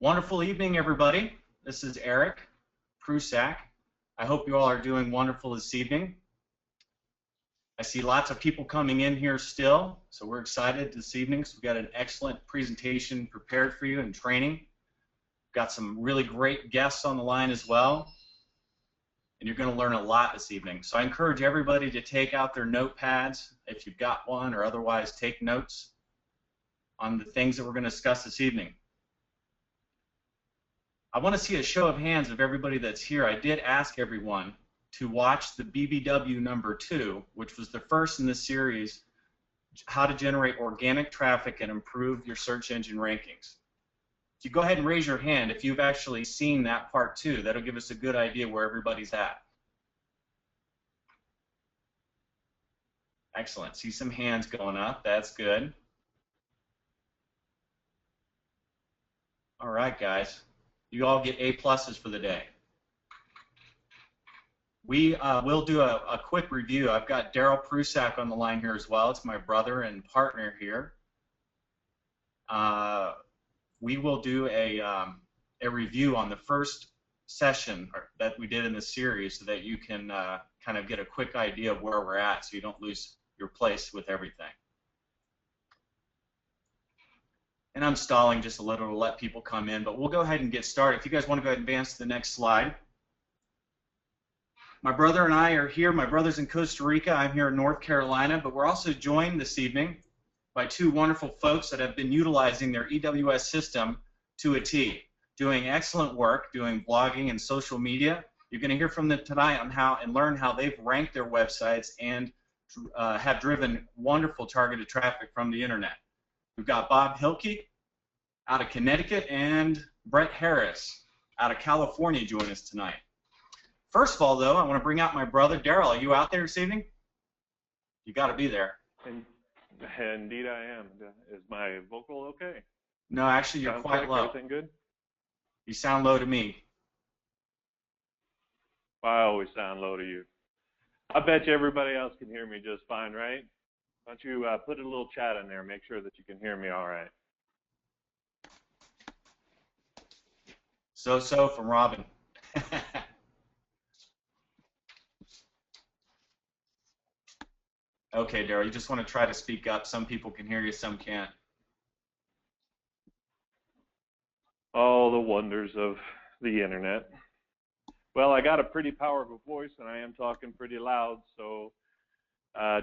Wonderful evening, everybody. This is Eric Prusak. I hope you all are doing wonderful this evening. I see lots of people coming in here still, so we're excited this evening. So we've got an excellent presentation prepared for you and training. We've got some really great guests on the line as well, and you're going to learn a lot this evening. So I encourage everybody to take out their notepads if you've got one, or otherwise take notes on the things that we're going to discuss this evening. I want to see a show of hands of everybody that's here. I did ask everyone to watch the BBW number 2, which was the first in this series, how to generate organic traffic and improve your search engine rankings. If you go ahead and raise your hand if you've actually seen that part 2, that'll give us a good idea where everybody's at. Excellent. See some hands going up. That's good. All right, guys. You all get A+ for the day. We will do a quick review. I've got Daryl Prusak on the line here as well. It's my brother and partner here. We will do a review on the first session that we did in this series so that you can kind of get a quick idea of where we're at so you don't lose your place with everything. And I'm stalling just a little to let people come in, but we'll go ahead and get started. If you guys want to go ahead and advance to the next slide. My brother and I are here. My brother's in Costa Rica. I'm here in North Carolina, but we're also joined this evening by two wonderful folks that have been utilizing their EWS system to a T, doing excellent work, doing blogging and social media. You're going to hear from them tonight on how and learn how they've ranked their websites and have driven wonderful targeted traffic from the internet. We've got Bob Hilkey out of Connecticut and Brett Harris out of California join us tonight. First of all, though, I want to bring out my brother, Daryl. Are you out there this evening? You got to be there. Indeed I am. Is my vocal okay? No, actually, you're quite low. Everything good? You sound low to me. I always sound low to you. I bet you everybody else can hear me just fine, right? Why don't you put a little chat in there, make sure that you can hear me all right. So from Robin. Okay, Daryl, you just want to try to speak up. Some people can hear you, some can't. Oh, the wonders of the internet. Well, I got a pretty powerful voice, and I am talking pretty loud, so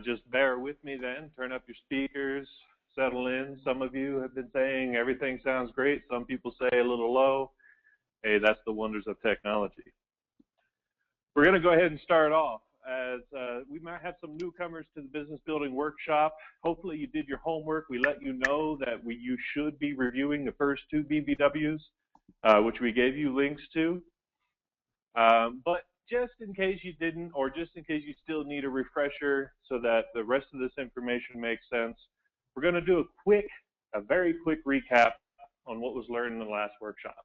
just bear with me then. Turn up your speakers, settle in. Some of you have been saying everything sounds great. Some people say a little low. Hey, that's the wonders of technology. We're going to go ahead and start off, as we might have some newcomers to the business building workshop. Hopefully you did your homework. We let you know that you should be reviewing the first 2 BBWs, which we gave you links to. But just in case you didn't, or just in case you still need a refresher so that the rest of this information makes sense, we're going to do a very quick recap on what was learned in the last workshop.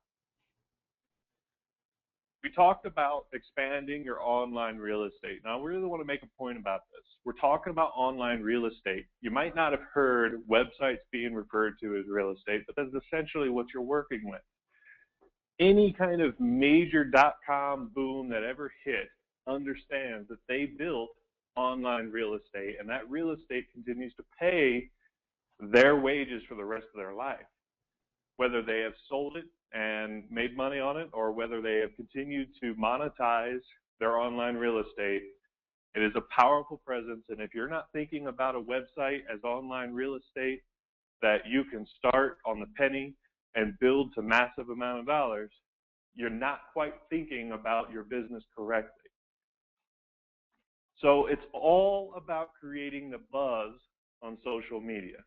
We talked about expanding your online real estate. Now, we really want to make a point about this. We're talking about online real estate. You might not have heard websites being referred to as real estate, but that's essentially what you're working with. Any kind of major .com boom that ever hit understands that they built online real estate, and that real estate continues to pay their wages for the rest of their life. Whether they have sold it and made money on it, or whether they have continued to monetize their online real estate, it is a powerful presence. And if you're not thinking about a website as online real estate that you can start on the penny and build to massive amount of dollars, you're not quite thinking about your business correctly. So it's all about creating the buzz on social media.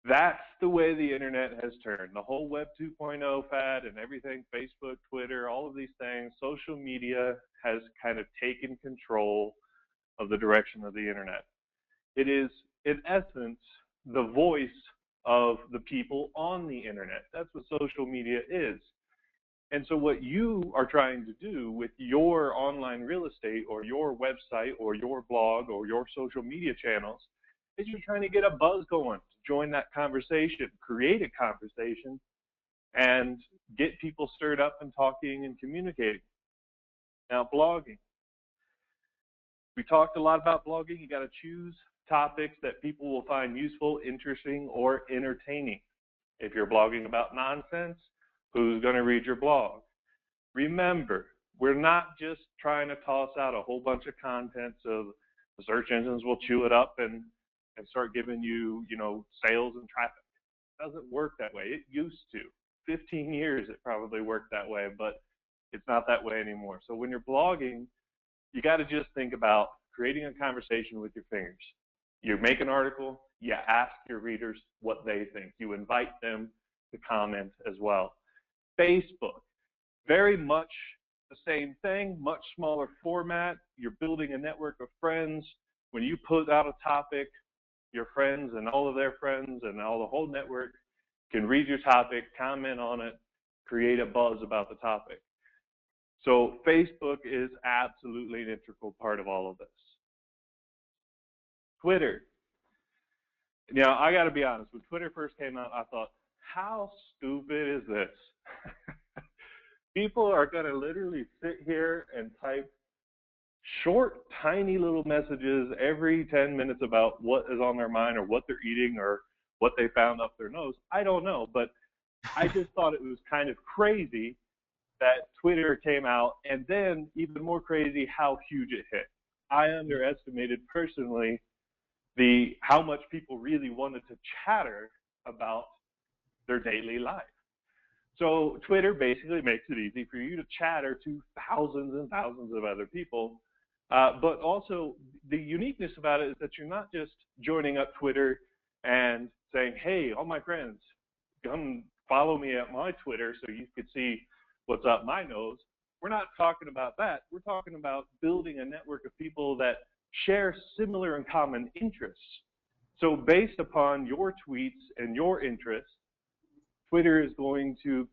That's the way the internet has turned. The whole Web 2.0 fad and everything, Facebook, Twitter, all of these things, social media has kind of taken control of the direction of the internet. It is, in essence, the voice of the people on the internet. That's what social media is. And so what you are trying to do with your online real estate or your website or your blog or your social media channels is you're trying to get a buzz going, to join that conversation, create a conversation, and get people stirred up and talking and communicating. Now, blogging. We talked a lot about blogging. You got to choose topics that people will find useful, interesting, or entertaining. If you're blogging about nonsense, who's going to read your blog? Remember, we're not just trying to toss out a whole bunch of content so the search engines will chew it up and start giving you, sales and traffic. It doesn't work that way. It used to. 15 years it probably worked that way, but it's not that way anymore. So when you're blogging, you got to just think about creating a conversation with your fingers. You make an article, you ask your readers what they think. You invite them to comment as well. Facebook, very much the same thing, much smaller format. You're building a network of friends. When you put out a topic, your friends and all of their friends and all the whole network can read your topic, comment on it, create a buzz about the topic. So Facebook is absolutely an integral part of all of this. Twitter. Now, I got to be honest, when Twitter first came out, I thought, how stupid is this? People are going to literally sit here and type short, tiny little messages every 10 minutes about what is on their mind or what they're eating or what they found up their nose. I don't know, but I just thought it was kind of crazy that Twitter came out, and then even more crazy how huge it hit. I underestimated personally how much people really wanted to chatter about their daily life. So Twitter basically makes it easy for you to chatter to thousands and thousands of other people. But also the uniqueness about it is that you're not just joining up Twitter and saying, hey, all my friends, come follow me at my Twitter so you can see what's up my nose. We're not talking about that. We're talking about building a network of people that share similar and common interests. So based upon your tweets and your interests, Twitter is going to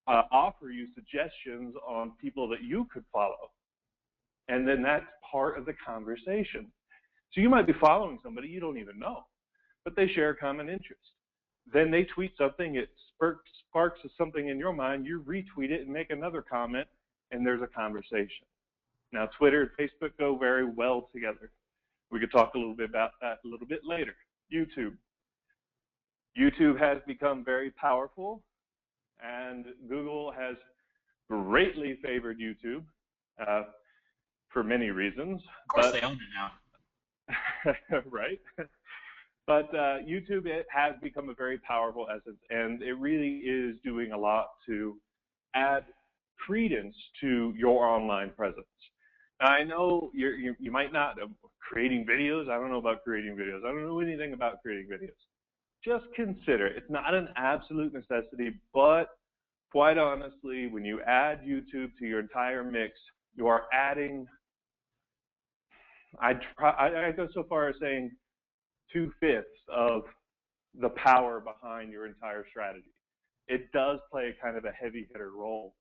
offer you suggestions on people that you could follow. And then that's part of the conversation. So you might be following somebody you don't even know, but they share a common interest. Then they tweet something, it sparks something in your mind, you retweet it and make another comment, and there's a conversation. Now, Twitter and Facebook go very well together. We could talk a little bit about that a little bit later. YouTube. YouTube has become very powerful, and Google has greatly favored YouTube for many reasons. Of course, they own it now. Right? But YouTube, it has become a very powerful essence, and it really is doing a lot to add credence to your online presence. Now, I know you might not creating videos. I don't know about creating videos. I don't know anything about creating videos. Just consider it. It's not an absolute necessity, but quite honestly, when you add YouTube to your entire mix, you are adding, I go so far as saying 2/5 of the power behind your entire strategy. It does play kind of a heavy hitter role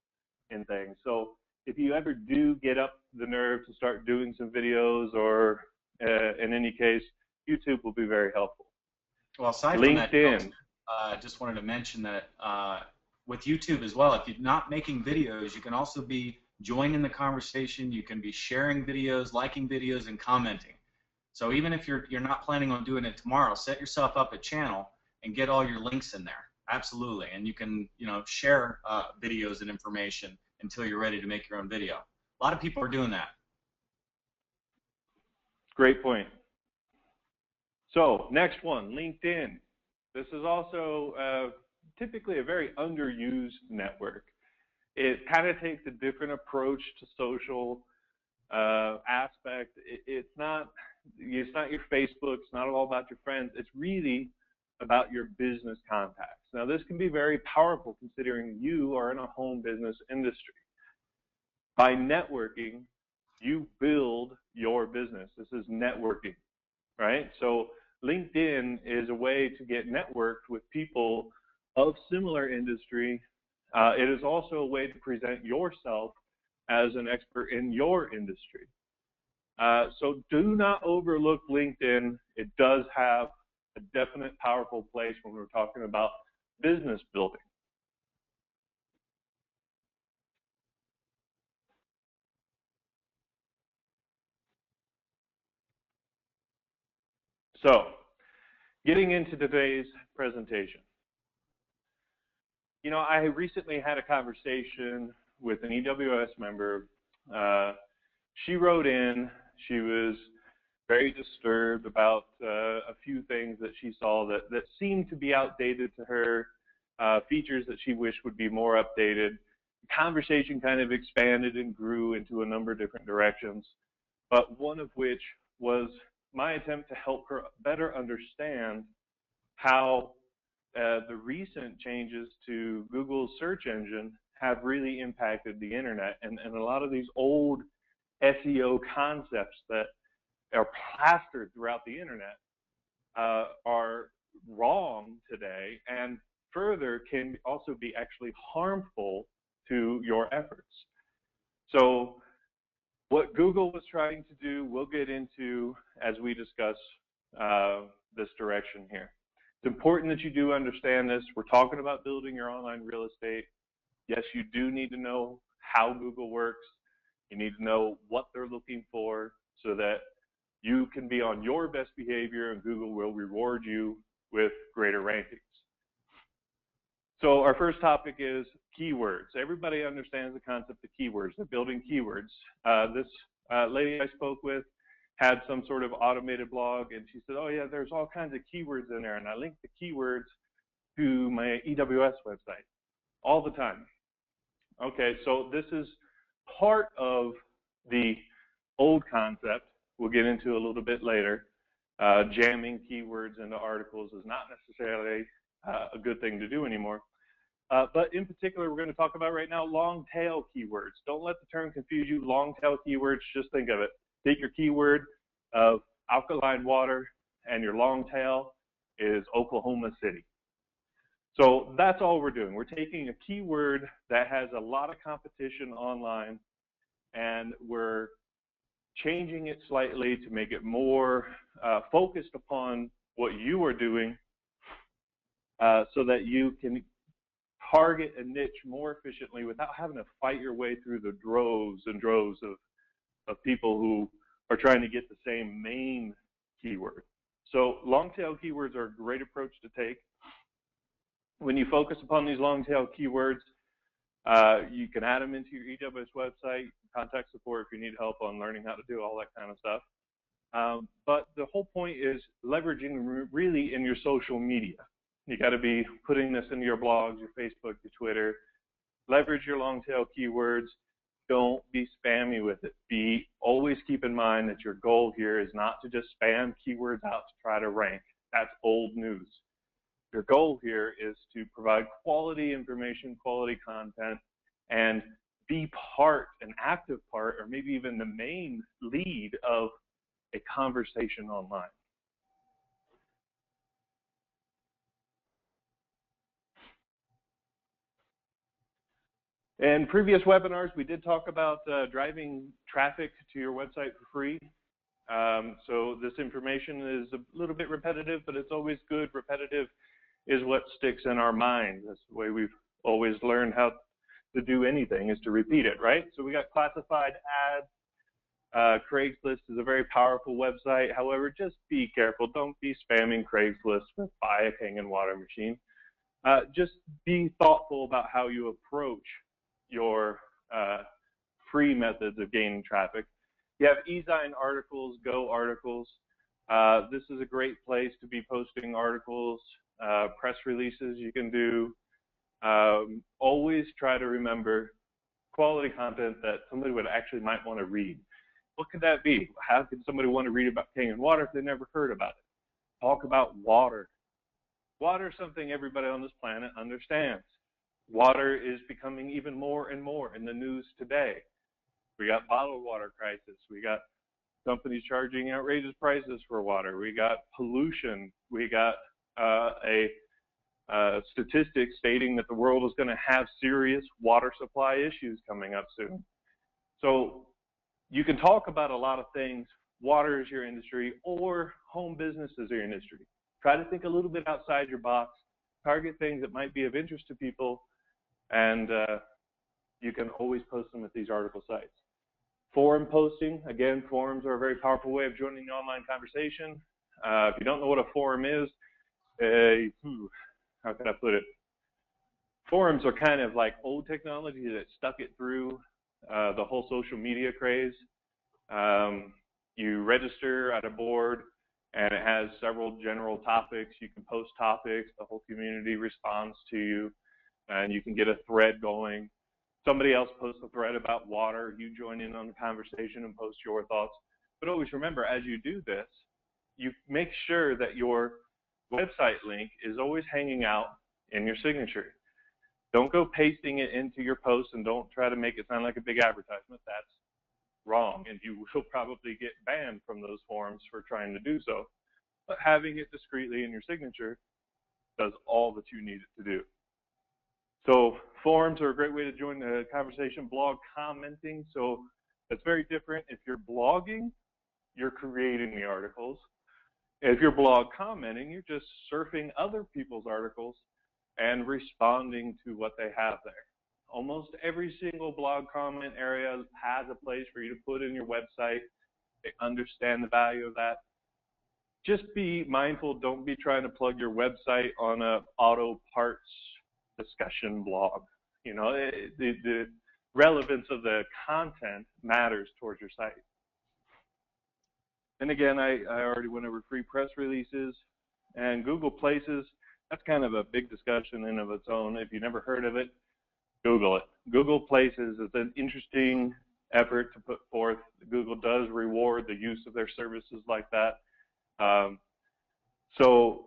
in things. So if you ever do get up the nerve to start doing some videos, or in any case, YouTube will be very helpful. Well, aside from that, I just wanted to mention that with YouTube as well, if you're not making videos, you can also be joining the conversation. You can be sharing videos, liking videos, and commenting. So even if you're not planning on doing it tomorrow, set yourself up a channel and get all your links in there. Absolutely, and you can share videos and information until you're ready to make your own video. A lot of people are doing that. Great point. So next one, LinkedIn. This is also typically a very underused network. It kind of takes a different approach to social aspect. It's not your Facebook. It's not all about your friends. It's really about your business contacts. Now, this can be very powerful considering you are in a home business industry. By networking, you build your business. This is networking, right? So LinkedIn is a way to get networked with people of similar industry. It is also a way to present yourself as an expert in your industry. So do not overlook LinkedIn. It does have a definite powerful place when we're talking about business building. So, getting into today's presentation. You know, I recently had a conversation with an EWS member. She wrote in, she was very disturbed about a few things that she saw that seemed to be outdated to her, features that she wished would be more updated. The conversation kind of expanded and grew into a number of different directions, but one of which was my attempt to help her better understand how the recent changes to Google's search engine have really impacted the internet, and a lot of these old SEO concepts that are plastered throughout the internet are wrong today, and further can also be actually harmful to your efforts. So what Google was trying to do, we'll get into as we discuss this direction here. It's important that you do understand this. We're talking about building your online real estate. Yes, you do need to know how Google works. You need to know what they're looking for so that you can be on your best behavior and Google will reward you with greater rankings. So our first topic is keywords. Everybody understands the concept of keywords. They're building keywords. This lady I spoke with had some sort of automated blog, and she said, oh yeah, there's all kinds of keywords in there, and I link the keywords to my EWS website all the time. Okay, so this is part of the old concept we'll get into a little bit later. Jamming keywords into articles is not necessarily a good thing to do anymore. But in particular, we're going to talk about right now long tail keywords. Don't let the term confuse you. Long tail keywords, just think of it. Take your keyword of alkaline water and your long tail is Oklahoma City. So that's all we're doing. We're taking a keyword that has a lot of competition online and we're changing it slightly to make it more focused upon what you are doing so that you can target a niche more efficiently without having to fight your way through the droves and droves of people who are trying to get the same main keyword. So long tail keywords are a great approach to take. When you focus upon these long tail keywords, you can add them into your EWS website, contact support if you need help on learning how to do all that kind of stuff. But the whole point is leveraging really in your social media. You got to be putting this into your blogs, your Facebook, your Twitter. Leverage your long tail keywords. Don't be spammy with it. Always keep in mind that your goal here is not to just spam keywords out to try to rank. That's old news. Your goal here is to provide quality information, quality content, and be an active part, or maybe even the main lead of a conversation online. In previous webinars, we did talk about driving traffic to your website for free. So this information is a little bit repetitive, but it's always good. Repetitive is what sticks in our mind. That's the way we've always learned how to do anything, is to repeat it, right? So we got classified ads. Craigslist is a very powerful website. However, just be careful. Don't be spamming Craigslist with buy a hanging water machine. Just be thoughtful about how you approach your free methods of gaining traffic. You have eZine articles, Go articles. This is a great place to be posting articles, press releases you can do. Always try to remember quality content that somebody would actually might want to read. What could that be? How could somebody want to read about hanging water if they never heard about it? Talk about water. Water is something everybody on this planet understands. Water is becoming even more and more in the news today. We got bottled water crisis. We got companies charging outrageous prices for water. We got pollution. We got a statistic stating that the world is going to have serious water supply issues coming up soon. So you can talk about a lot of things. Water is your industry, or home business is your industry. Try to think a little bit outside your box. Target things that might be of interest to people, and you can always post them at these article sites. Forum posting, again, forums are a very powerful way of joining the online conversation. If you don't know what a forum is, how can I put it? Forums are kind of like old technology that stuck it through the whole social media craze. You register at a board, and it has several general topics. You can post topics. The whole community responds to you, and you can get a thread going. Somebody else posts a thread about water. You join in on the conversation and post your thoughts. But always remember, as you do this, you make sure that your website link is always hanging out in your signature. Don't go pasting it into your post, and don't try to make it sound like a big advertisement. That's wrong, and you will probably get banned from those forums for trying to do so. But having it discreetly in your signature does all that you need it to do. So forums are a great way to join the conversation. Blog commenting, so that's very different. If you're blogging, you're creating the articles. If you're blog commenting, you're just surfing other people's articles and responding to what they have there. Almost every single blog comment area has a place for you to put in your website. They understand the value of that. Just be mindful, don't be trying to plug your website on a auto parts discussion blog. You know, the relevance of the content matters towards your site. And again, I already went over free press releases and Google Places. That's kind of a big discussion in of its own. If you never heard of it, Google it. Google Places is an interesting effort to put forth. Google does reward the use of their services like that. So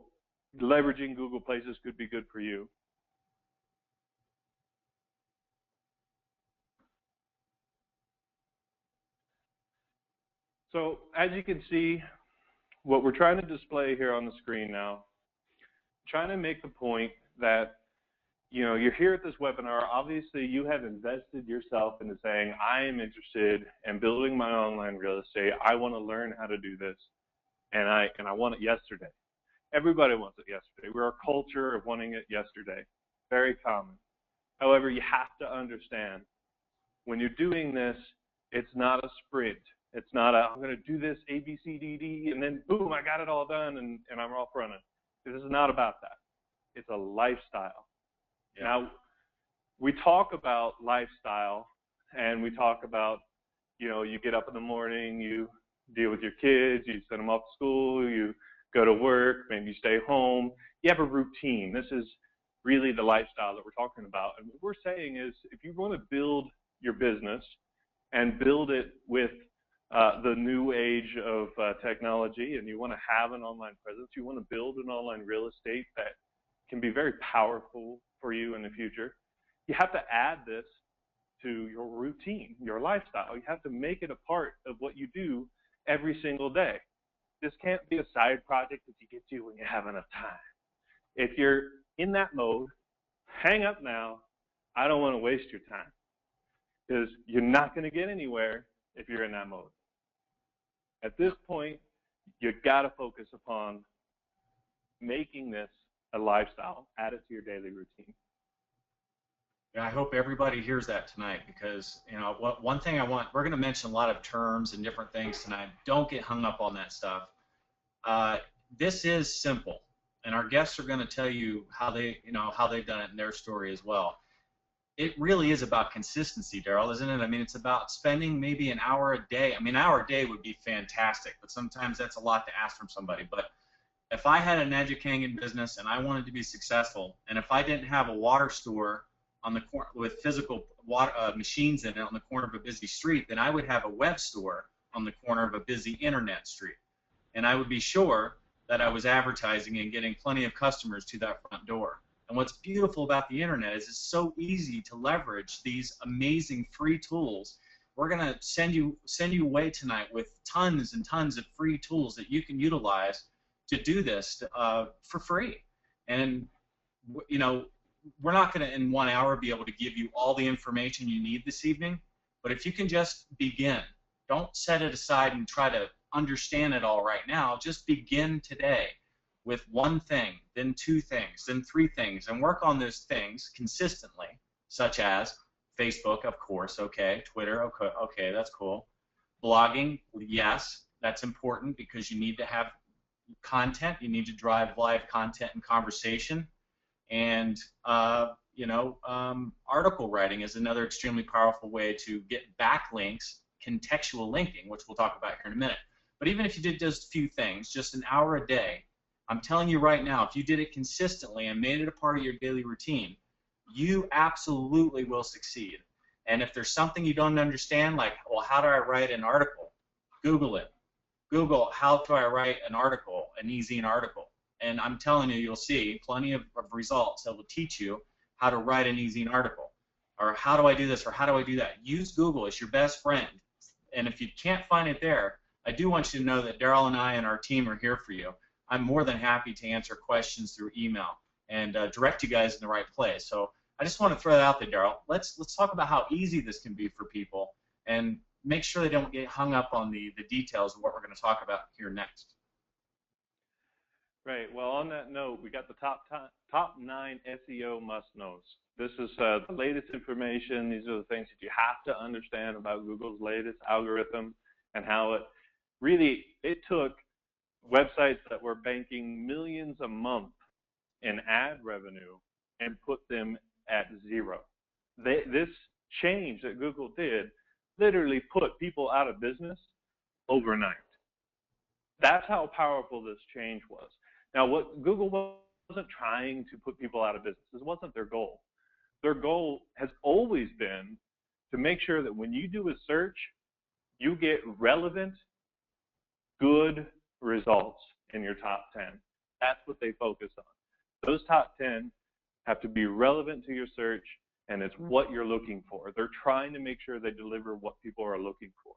leveraging Google Places could be good for you. So as you can see, what we're trying to display here on the screen now, trying to make the point that, you know, you're here at this webinar. Obviously, you have invested yourself into saying, I am interested in building my online real estate. I want to learn how to do this, and I want it yesterday. Everybody wants it yesterday. We're a culture of wanting it yesterday. Very common. However, you have to understand, when you're doing this, it's not a sprint. It's not I'm going to do this A, B, C, D, D, and then boom, I got it all done, and I'm off running. This is not about that. It's a lifestyle. Yeah. Now, we talk about lifestyle, and we talk about, you know, you get up in the morning, you deal with your kids, you send them off to school, you go to work, maybe you stay home. You have a routine. This is really the lifestyle that we're talking about. And what we're saying is, if you want to build your business and build it with the new age of technology, and you want to have an online presence, you want to build an online real estate that can be very powerful for you in the future, you have to add this to your routine, your lifestyle. You have to make it a part of what you do every single day. This can't be a side project that you get to when you have enough time. If you're in that mode, hang up now. I don't want to waste your time, because you're not going to get anywhere if you're in that mode. At this point, you've got to focus upon making this a lifestyle. Add it to your daily routine. Yeah, I hope everybody hears that tonight, because, you know, one thing we're going to mention a lot of terms and different things tonight. Don't get hung up on that stuff. This is simple, and our guests are going to tell you how they've done it in their story as well. It really is about consistency, Daryl, isn't it? I mean, it's about spending maybe an hour a day. I mean, an hour a day would be fantastic, but sometimes that's a lot to ask from somebody. But if I had an Enagic business and I wanted to be successful, and if I didn't have a water store on the corner with physical water machines in it on the corner of a busy street, then I would have a web store on the corner of a busy internet street. And I would be sure that I was advertising and getting plenty of customers to that front door. And what's beautiful about the internet is it's so easy to leverage these amazing free tools. We're going to send you away tonight with tons and tons of free tools that you can utilize to do this for free. And, you know, we're not going to in 1 hour be able to give you all the information you need this evening, but if you can just begin, don't set it aside and try to understand it all right now. Just begin today with one thing, then two things, then three things, and work on those things consistently, such as Facebook, of course, okay, Twitter, okay, that's cool. Blogging, yes, that's important, because you need to have content. You need to drive live content and conversation. And article writing is another extremely powerful way to get backlinks, contextual linking, which we'll talk about here in a minute. But even if you did just a few things, just an hour a day, I'm telling you right now, if you did it consistently and made it a part of your daily routine, you absolutely will succeed. And if there's something you don't understand, like, well, how do I write an article? Google it. Google, how do I write an article, an e-zine article? And I'm telling you, you'll see plenty of results that will teach you how to write an e-zine article. Or how do I do this, or how do I do that? Use Google. It's your best friend. And if you can't find it there, I do want you to know that Daryl and I and our team are here for you. I'm more than happy to answer questions through email and direct you guys in the right place. So I just want to throw that out there, Daryl. Let's talk about how easy this can be for people and make sure they don't get hung up on the details of what we're going to talk about here next. Right. Well, on that note, we got the top 9 SEO must-knows. This is the latest information. These are the things that you have to understand about Google's latest algorithm and how it took websites that were banking millions a month in ad revenue and put them at zero. This change that Google did literally put people out of business overnight. That's how powerful this change was. Now, what Google wasn't trying to put people out of business. This wasn't their goal. Their goal has always been to make sure that when you do a search, you get relevant, good results in your top 10. That's what they focus on. Those top 10 have to be relevant to your search, and it's what you're looking for. They're trying to make sure they deliver what people are looking for.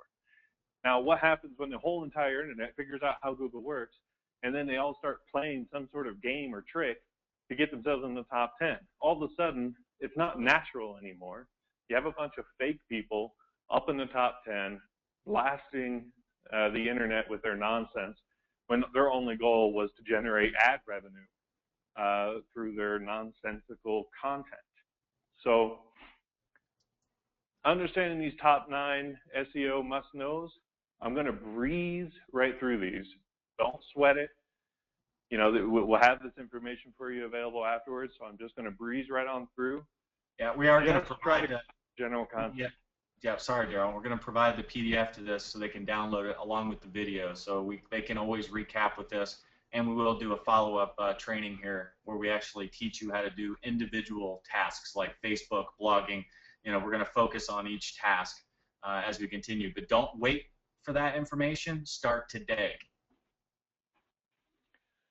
Now, what happens when the whole entire internet figures out how Google works, and then they all start playing some sort of game or trick to get themselves in the top 10? All of a sudden, it's not natural anymore. You have a bunch of fake people up in the top 10, blasting the internet with their nonsense, when their only goal was to generate ad revenue through their nonsensical content. So understanding these top 9 SEO must-knows, I'm going to breeze right through these. Don't sweat it. You know, we'll have this information for you available afterwards, so I'm just going to breeze right on through. Yeah, we are going to provide general content. Yeah, sorry, Daryl. We're going to provide the PDF to this so they can download it along with the video, so they can always recap with this. And we will do a follow-up training here where we actually teach you how to do individual tasks like Facebook, blogging. You know, we're going to focus on each task as we continue. But don't wait for that information. Start today.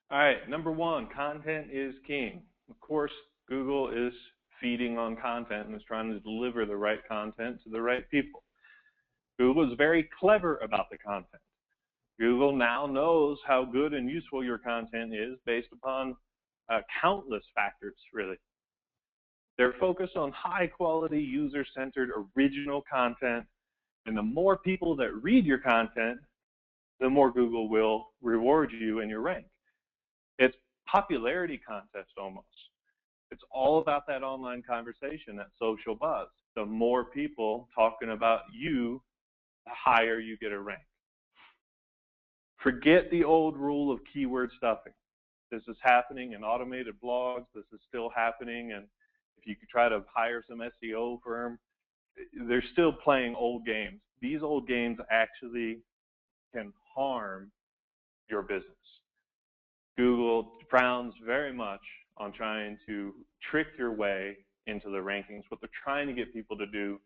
All right, number 1, content is king. Of course, Google is feeding on content and is trying to deliver the right content to the right people. Google is very clever about the content. Google now knows how good and useful your content is based upon countless factors, really. They're focused on high-quality, user-centered, original content, and the more people that read your content, the more Google will reward you in your rank. It's popularity contest almost. It's all about that online conversation, that social buzz. The more people talking about you, the higher you get a rank. Forget the old rule of keyword stuffing. This is happening in automated blogs. This is still happening, and if you could try to hire some SEO firm, they're still playing old games. These old games actually can harm your business. Google frowns very much on trying to trick your way into the rankings. What they're trying to get people to do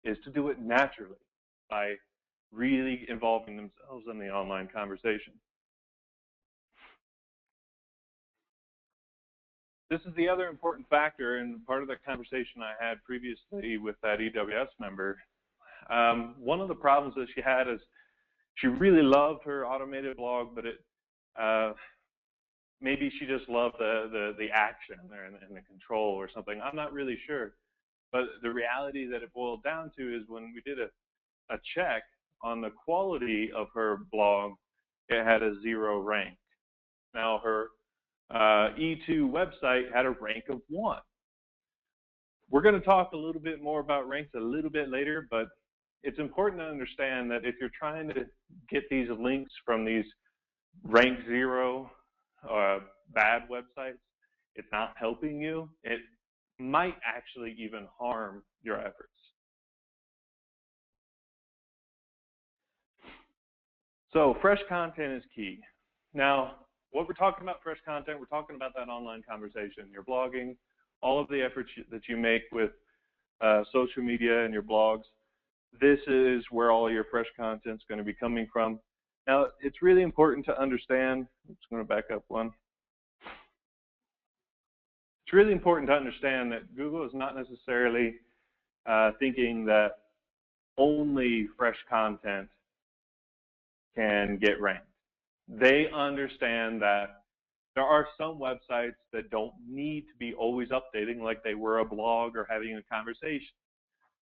is to do it naturally by really involving themselves in the online conversation. This is the other important factor, and part of the conversation I had previously with that EWS member. One of the problems that she had is she really loved her automated blog, but maybe she just loved the action and the control or something. I'm not really sure. But the reality that it boiled down to is when we did a check on the quality of her blog, it had a 0 rank. Now her E2 website had a rank of 1. We're going to talk a little bit more about ranks a little bit later, but it's important to understand that if you're trying to get these links from these rank 0 bad websites, it's not helping you. It might actually even harm your efforts. So fresh content is key. Now, what we're talking about fresh content, we're talking about that online conversation, your blogging, all of the efforts that you make with social media and your blogs. This is where all your fresh content is going to be coming from. Now, it's really important to understand, I'm just going to back up one. It's really important to understand that Google is not necessarily thinking that only fresh content can get ranked. They understand that there are some websites that don't need to be always updating like they were a blog or having a conversation.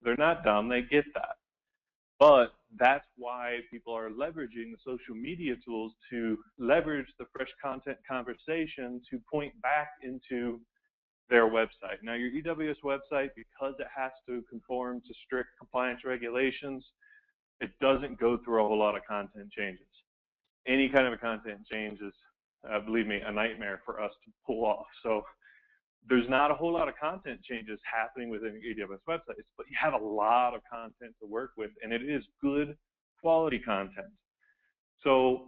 They're not dumb, they get that. But that's why people are leveraging the social media tools to leverage the fresh content conversation to point back into their website. Now, your EWS website, because it has to conform to strict compliance regulations, it doesn't go through a whole lot of content changes. Any kind of a content change is, believe me, a nightmare for us to pull off. So there's not a whole lot of content changes happening within AWS websites, but you have a lot of content to work with, and it is good quality content. So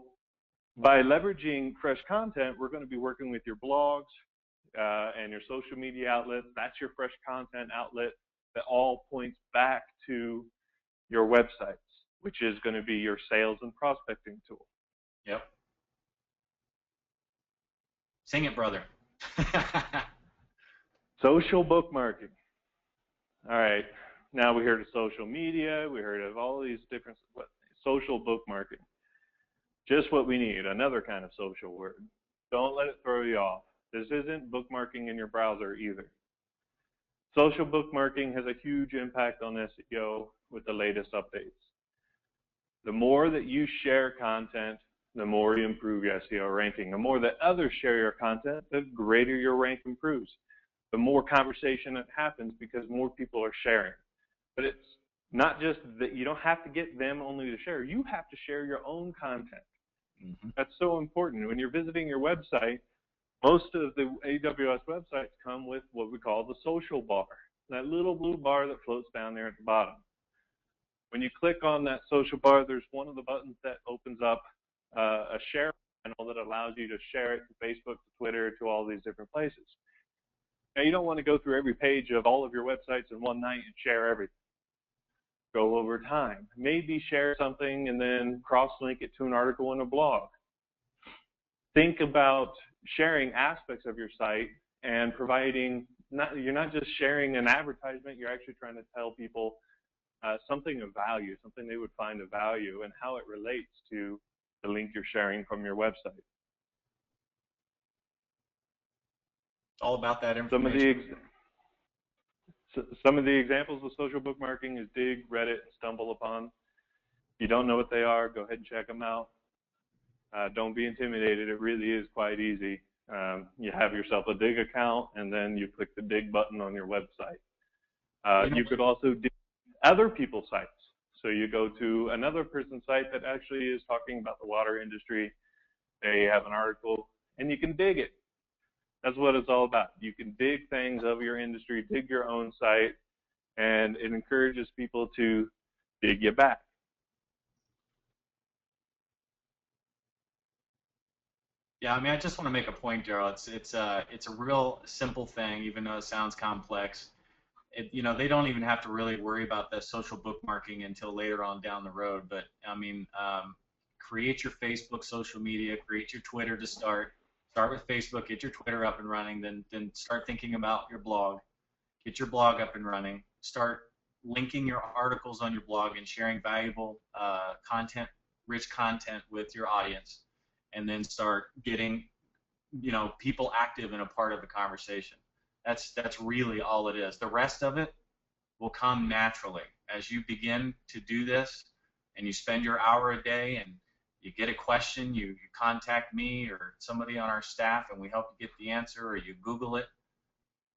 by leveraging fresh content, we're going to be working with your blogs and your social media outlets. That's your fresh content outlet that all points back to your websites, which is going to be your sales and prospecting tool. Yep. Sing it, brother. Social bookmarking. All right, now we heard of social media, we heard of all these different, social bookmarking. Just what we need, another kind of social word. Don't let it throw you off. This isn't bookmarking in your browser either. Social bookmarking has a huge impact on SEO with the latest updates. The more that you share content, the more you improve your SEO ranking. The more that others share your content, the greater your rank improves. The more conversation that happens because more people are sharing. But it's not just that you don't have to get them only to share. You have to share your own content. Mm-hmm. That's so important. When you're visiting your website, most of the AWS websites come with what we call the social bar, that little blue bar that floats down there at the bottom. When you click on that social bar, there's one of the buttons that opens up a share panel that allows you to share it to Facebook, to Twitter, to all these different places. Now, you don't want to go through every page of all of your websites in one night and share everything. Go over time. Maybe share something and then cross-link it to an article in a blog. Think about sharing aspects of your site and providing, you're not just sharing an advertisement, you're actually trying to tell people something of value, something they would find of value, and how it relates to the link you're sharing from your website. All about that information. Some of the examples of social bookmarking is Dig, Reddit, StumbleUpon. If you don't know what they are, go ahead and check them out. Don't be intimidated. It really is quite easy. You have yourself a Dig account, and then you click the Dig button on your website. You could also dig other people's sites. So you go to another person's site that actually is talking about the water industry. They have an article, and you can dig it. That's what it's all about. You can dig things of your industry, dig your own site, and it encourages people to dig you back. Yeah, I mean, I just want to make a point, Daryl. It's a real simple thing, even though it sounds complex. They don't even have to really worry about the social bookmarking until later on down the road. But I mean, create your Facebook social media, create your Twitter to start. Start with Facebook, get your Twitter up and running, then start thinking about your blog. Get your blog up and running. Start linking your articles on your blog and sharing valuable content, rich content with your audience, and then start getting people active and a part of the conversation. That's really all it is. The rest of it will come naturally as you begin to do this, and you spend your hour a day and you get a question, you contact me or somebody on our staff, and we help you get the answer, or you Google it.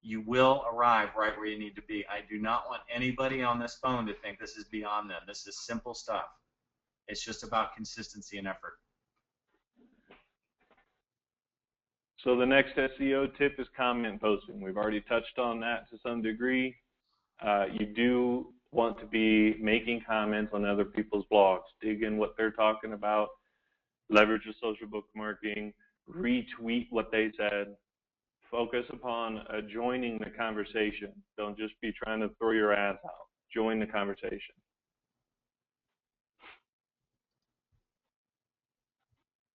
You will arrive right where you need to be. I do not want anybody on this phone to think this is beyond them. This is simple stuff. It's just about consistency and effort. So the next SEO tip is comment posting. We've already touched on that to some degree. You do want to be making comments on other people's blogs, dig in what they're talking about, leverage the social bookmarking, retweet what they said, focus upon joining the conversation. Don't just be trying to throw your ass out. Join the conversation.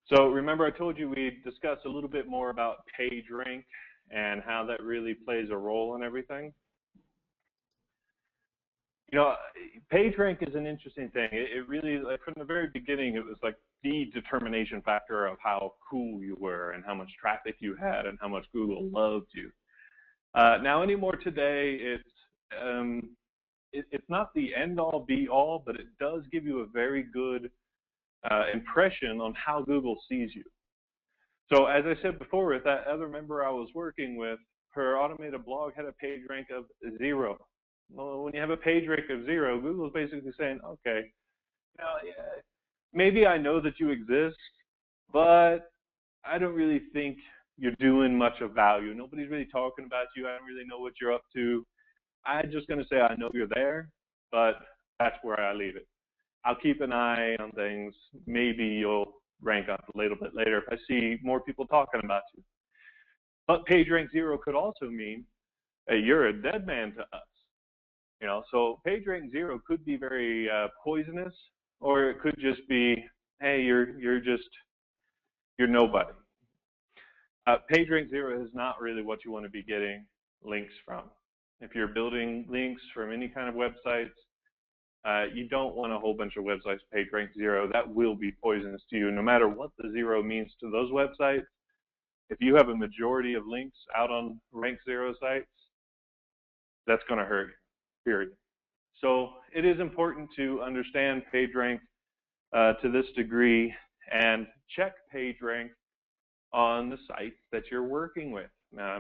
So remember, I told you we'd discuss a little bit more about PageRank and how that really plays a role in everything. You know, PageRank is an interesting thing. It really, like, from the very beginning, it was like the determination factor of how cool you were and how much traffic you had and how much Google loved you. Now anymore today, it's not the end-all be-all, but it does give you a very good impression on how Google sees you. So as I said before, with that other member I was working with, her automated blog had a PageRank of 0. Well, when you have a PageRank of 0, Google's basically saying, okay, you know, yeah, maybe I know that you exist, but I don't really think you're doing much of value. Nobody's really talking about you. I don't really know what you're up to. I'm just going to say I know you're there, but that's where I leave it. I'll keep an eye on things. Maybe you'll rank up a little bit later if I see more people talking about you. But PageRank 0 could also mean, hey, you're a dead man to us. You know, so PageRank 0 could be very poisonous, or it could just be, hey, you're nobody. PageRank 0 is not really what you want to be getting links from. If you're building links from any kind of websites, you don't want a whole bunch of websites PageRank 0. That will be poisonous to you, no matter what the 0 means to those websites. If you have a majority of links out on rank 0 sites, that's going to hurt you. Period. So it is important to understand PageRank to this degree and check PageRank on the sites that you're working with.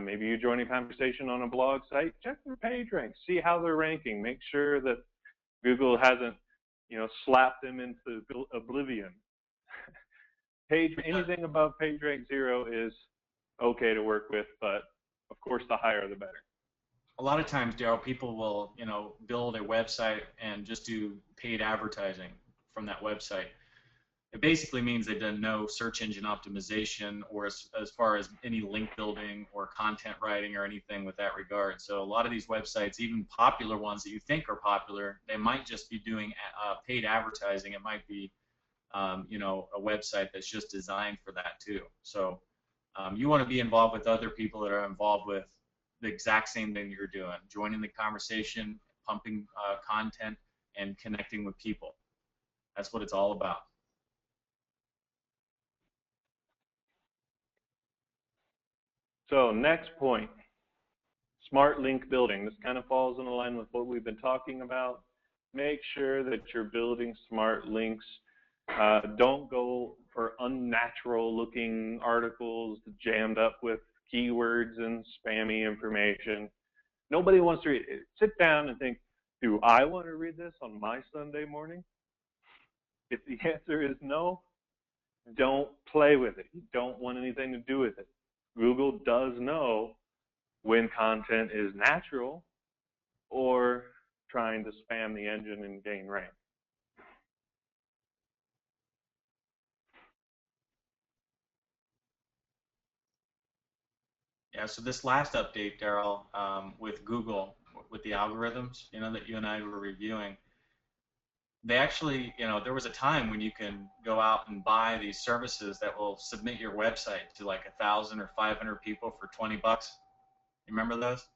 Maybe you join a conversation on a blog site, check their PageRank, see how they're ranking, make sure that Google hasn't, you know, slapped them into oblivion. Anything above PageRank 0 is okay to work with, but of course the higher the better. A lot of times, Daryl, people will, you know, build a website and just do paid advertising from that website. It basically means they've done no search engine optimization or as far as any link building or content writing or anything with that regard. So a lot of these websites, even popular ones that you think are popular, they might just be doing paid advertising. It might be, you know, a website that's just designed for that too. So you want to be involved with other people that are involved with the exact same thing you're doing, joining the conversation, pumping content, and connecting with people. That's what it's all about. So next point, smart link building. This kind of falls in line with what we've been talking about. Make sure that you're building smart links. Don't go for unnatural looking articles jammed up with keywords and spammy information. Nobody wants to read it. Sit down and think, do I want to read this on my Sunday morning? If the answer is no, don't play with it. You don't want anything to do with it. Google does know when content is natural or trying to spam the engine and gain rank. Yeah, so this last update, Daryl, with Google, with the algorithms, you know, that you and I were reviewing, they actually, you know, there was a time when you can go out and buy these services that will submit your website to like 1,000 or 500 people for $20. You remember those?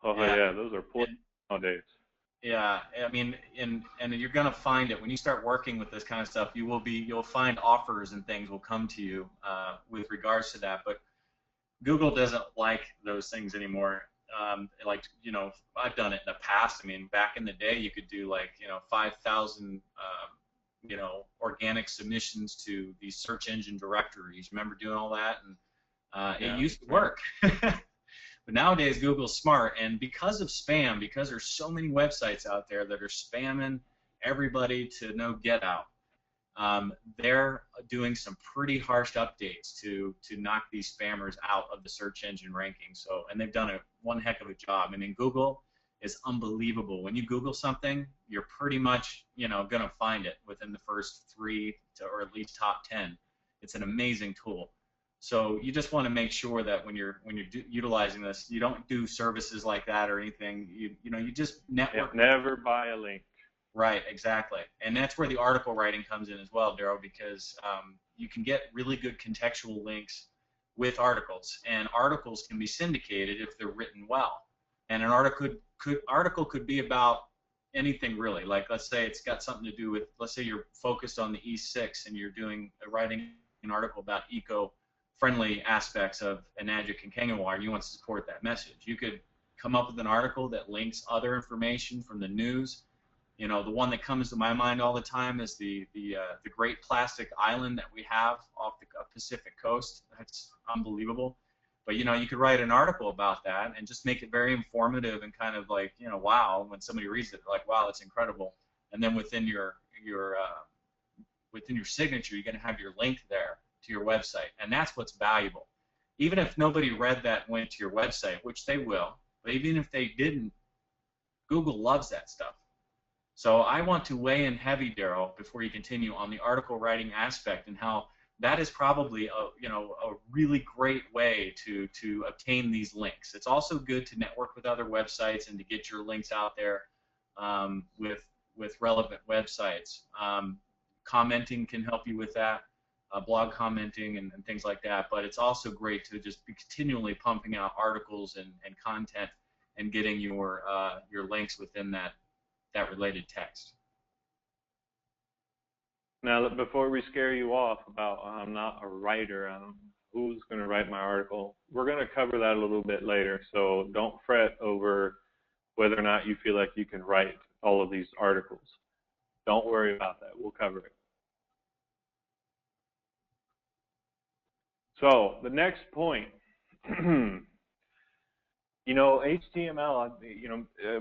Oh yeah, those are poor nowadays. Yeah, I mean, and you're gonna find it when you start working with this kind of stuff. You'll find offers and things will come to you with regards to that, but Google doesn't like those things anymore. Like, you know, I've done it in the past. I mean, back in the day, you could do like, you know, 5,000, you know, organic submissions to these search engine directories. Remember doing all that? And it used to work. But nowadays, Google's smart, and because of spam, because there's so many websites out there that are spamming everybody to no get out, they're doing some pretty harsh updates to knock these spammers out of the search engine ranking. So, and they've done one heck of a job. I mean, Google is unbelievable. When you Google something, you're pretty much, going to find it within the first 3 or at least top 10. It's an amazing tool. So you just want to make sure that when you're utilizing this, you don't do services like that or anything. You just network. Never buy a link. Right, exactly. And that's where the article writing comes in as well, Daryl, because you can get really good contextual links with articles, and articles can be syndicated if they're written well. And an article could be about anything really. Like, let's say it's got something to do with, let's say you're focused on the E6 and you're writing an article about eco-friendly aspects of Enagic and Kangaroo, and you want to support that message. You could come up with an article that links other information from the news. The one that comes to my mind all the time is the great plastic island that we have off the Pacific coast. That's unbelievable. But you could write an article about that and just make it very informative and kind of like, wow, when somebody reads it, they're like, wow, that's incredible. And then within your signature, you're going to have your link there to your website, and that's what's valuable. Even if nobody read that and went to your website, which they will, but even if they didn't, Google loves that stuff. So I want to weigh in heavy, Daryl, before you continue, on the article writing aspect and how that is probably a really great way to obtain these links. It's also good to network with other websites and to get your links out there with relevant websites. Commenting can help you with that, blog commenting and things like that. But it's also great to just be continually pumping out articles and content and getting your links within that related text. Now, before we scare you off about I'm not a writer, who's going to write my article, we're going to cover that a little bit later. So don't fret over whether or not you feel like you can write all of these articles. Don't worry about that. We'll cover it. So the next point, HTML,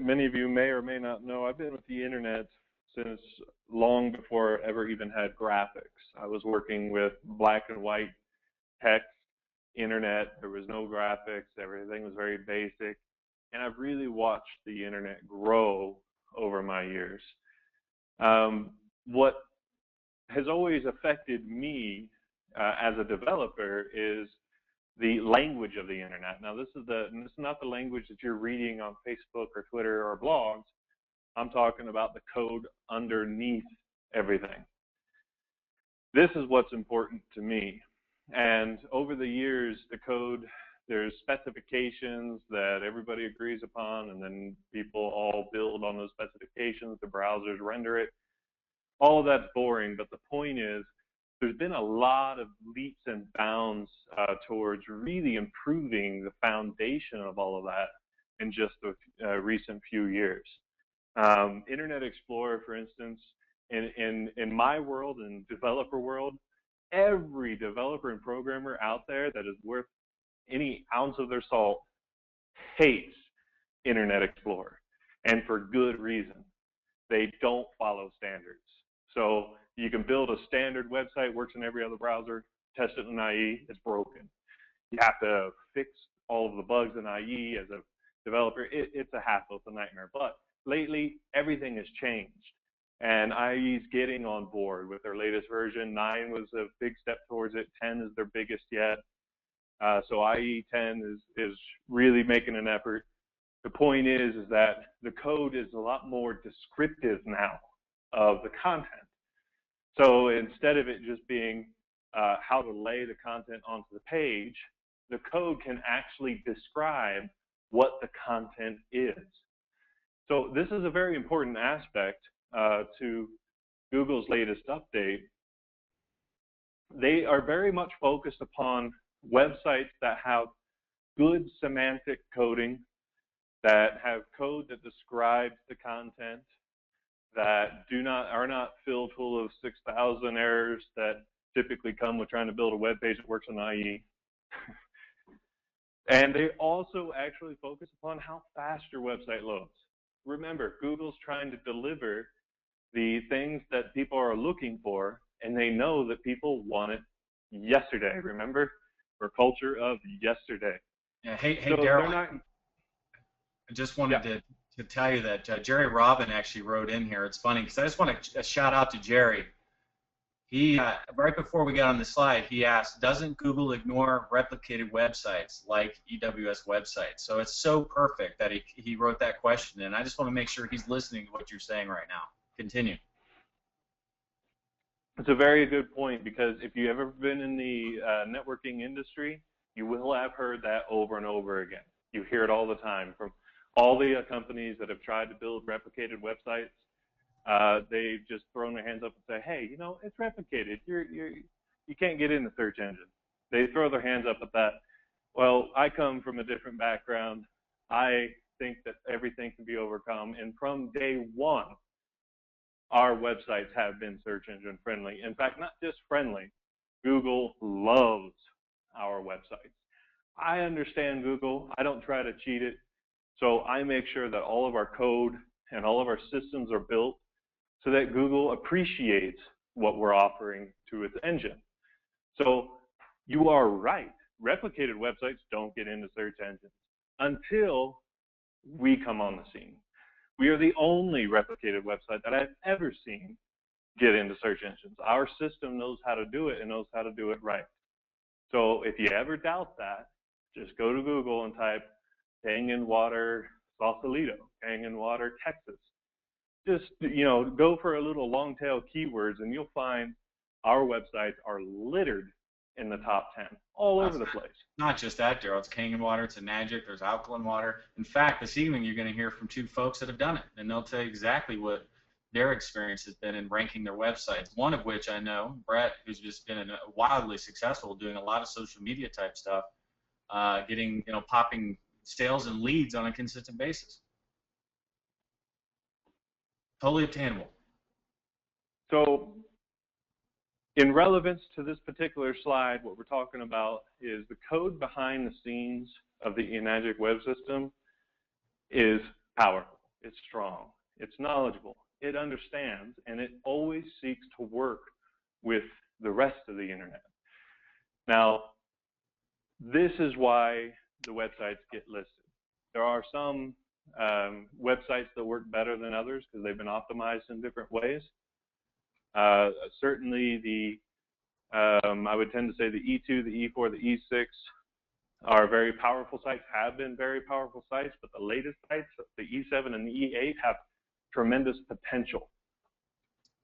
many of you may or may not know, I've been with the internet since long before I ever even had graphics. I was working with black and white text, internet. There was no graphics. Everything was very basic. And I've really watched the internet grow over my years. What has always affected me as a developer is the language of the internet. Now, this is not the language that you're reading on Facebook or Twitter or blogs. I'm talking about the code underneath everything. This is what's important to me. And over the years, the code, there's specifications that everybody agrees upon, and then people all build on those specifications. The browsers render it. All of that's boring, but the point is, there's been a lot of leaps and bounds towards really improving the foundation of all of that in just the recent few years. Internet Explorer, for instance, in my world, in developer world, every developer and programmer out there that is worth any ounce of their salt hates Internet Explorer, and for good reason. They don't follow standards. So you can build a standard website, works in every other browser, test it in IE, it's broken. You have to fix all of the bugs in IE as a developer. It's a hassle, it's a nightmare. But lately, everything has changed. And IE's getting on board with their latest version. 9 was a big step towards it. 10 is their biggest yet. So IE 10 is really making an effort. The point is that the code is a lot more descriptive now of the content. So instead of it just being how to lay the content onto the page, the code can actually describe what the content is. So this is a very important aspect to Google's latest update. They are very much focused upon websites that have good semantic coding, that have code that describes the content, that are not filled full of 6,000 errors that typically come with trying to build a web page that works in IE. And they also actually focus upon how fast your website loads. Remember, Google's trying to deliver the things that people are looking for and they know that people want it yesterday. Remember, we're a culture of yesterday. Yeah. Hey, So Daryl. they're not. I just wanted Yeah. to tell you that Jerry Robin actually wrote in here. It's funny because I just want to shout out to Jerry. He right before we got on the slide, he asked, "Doesn't Google ignore replicated websites like EWS websites?" So it's so perfect that he wrote that question, and I just want to make sure he's listening to what you're saying right now. Continue. It's a very good point, because if you've ever been in the networking industry, you will have heard that over and over again. You hear it all the time from all the companies that have tried to build replicated websites. They've just thrown their hands up and say, "Hey, you know, it's replicated. You can't get in the search engine." They throw their hands up at that. Well, I come from a different background. I think that everything can be overcome, and from day one, our websites have been search engine friendly. In fact, not just friendly. Google loves our websites. I understand Google. I don't try to cheat it. So I make sure that all of our code and all of our systems are built so that Google appreciates what we're offering to its engine. So you are right. Replicated websites don't get into search engines until we come on the scene. We are the only replicated website that I've ever seen get into search engines. Our system knows how to do it and knows how to do it right. So if you ever doubt that, just go to Google and type Hanging Water, Sausalito, Hanging Water, Texas. Just, you know, go for a little long tail keywords, and you'll find our websites are littered in the top 10 all over the place. Not just that, Daryl. It's Kangen water, it's Enagic, there's alkaline water. In fact, this evening you're going to hear from two folks that have done it, and they'll tell you exactly what their experience has been in ranking their websites. One of which I know, Brett, who's just been wildly successful doing a lot of social media type stuff, getting, you know, popping sales and leads on a consistent basis. Totally obtainable. So in relevance to this particular slide, what we're talking about is the code behind the scenes of the Enagic web system is powerful, it's strong, it's knowledgeable, it understands, and it always seeks to work with the rest of the internet. Now, this is why the websites get listed. There are some websites that work better than others because they've been optimized in different ways. Certainly the, I would tend to say the E2, the E4, the E6 are very powerful sites, have been very powerful sites, but the latest sites, the E7 and the E8, have tremendous potential.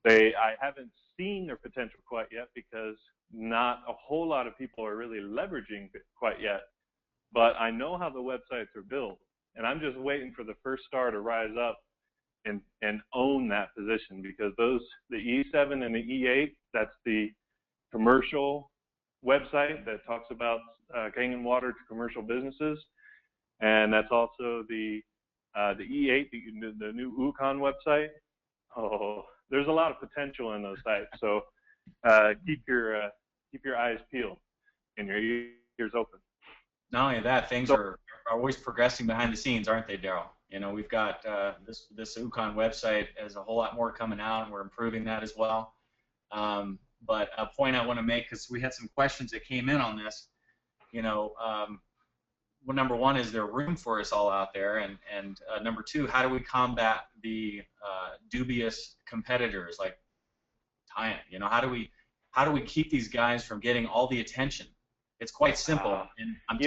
I haven't seen their potential quite yet because not a whole lot of people are really leveraging it quite yet, but I know how the websites are built, and I'm just waiting for the first star to rise up and own that position, because the E7 and the E8, that's the commercial website that talks about Kangen water to commercial businesses, and that's also the E8, the new UConn website. Oh, there's a lot of potential in those sites, so keep your eyes peeled and your ears open. Not only that, things are always progressing behind the scenes, aren't they, Daryl? You know, we've got this UConn website has a whole lot more coming out, and we're improving that as well. But a point I want to make, because we had some questions that came in on this, you know, well, number one, is there room for us all out there? And number two, how do we combat the dubious competitors like Tyant? You know, how do we keep these guys from getting all the attention? It's quite simple, and I'm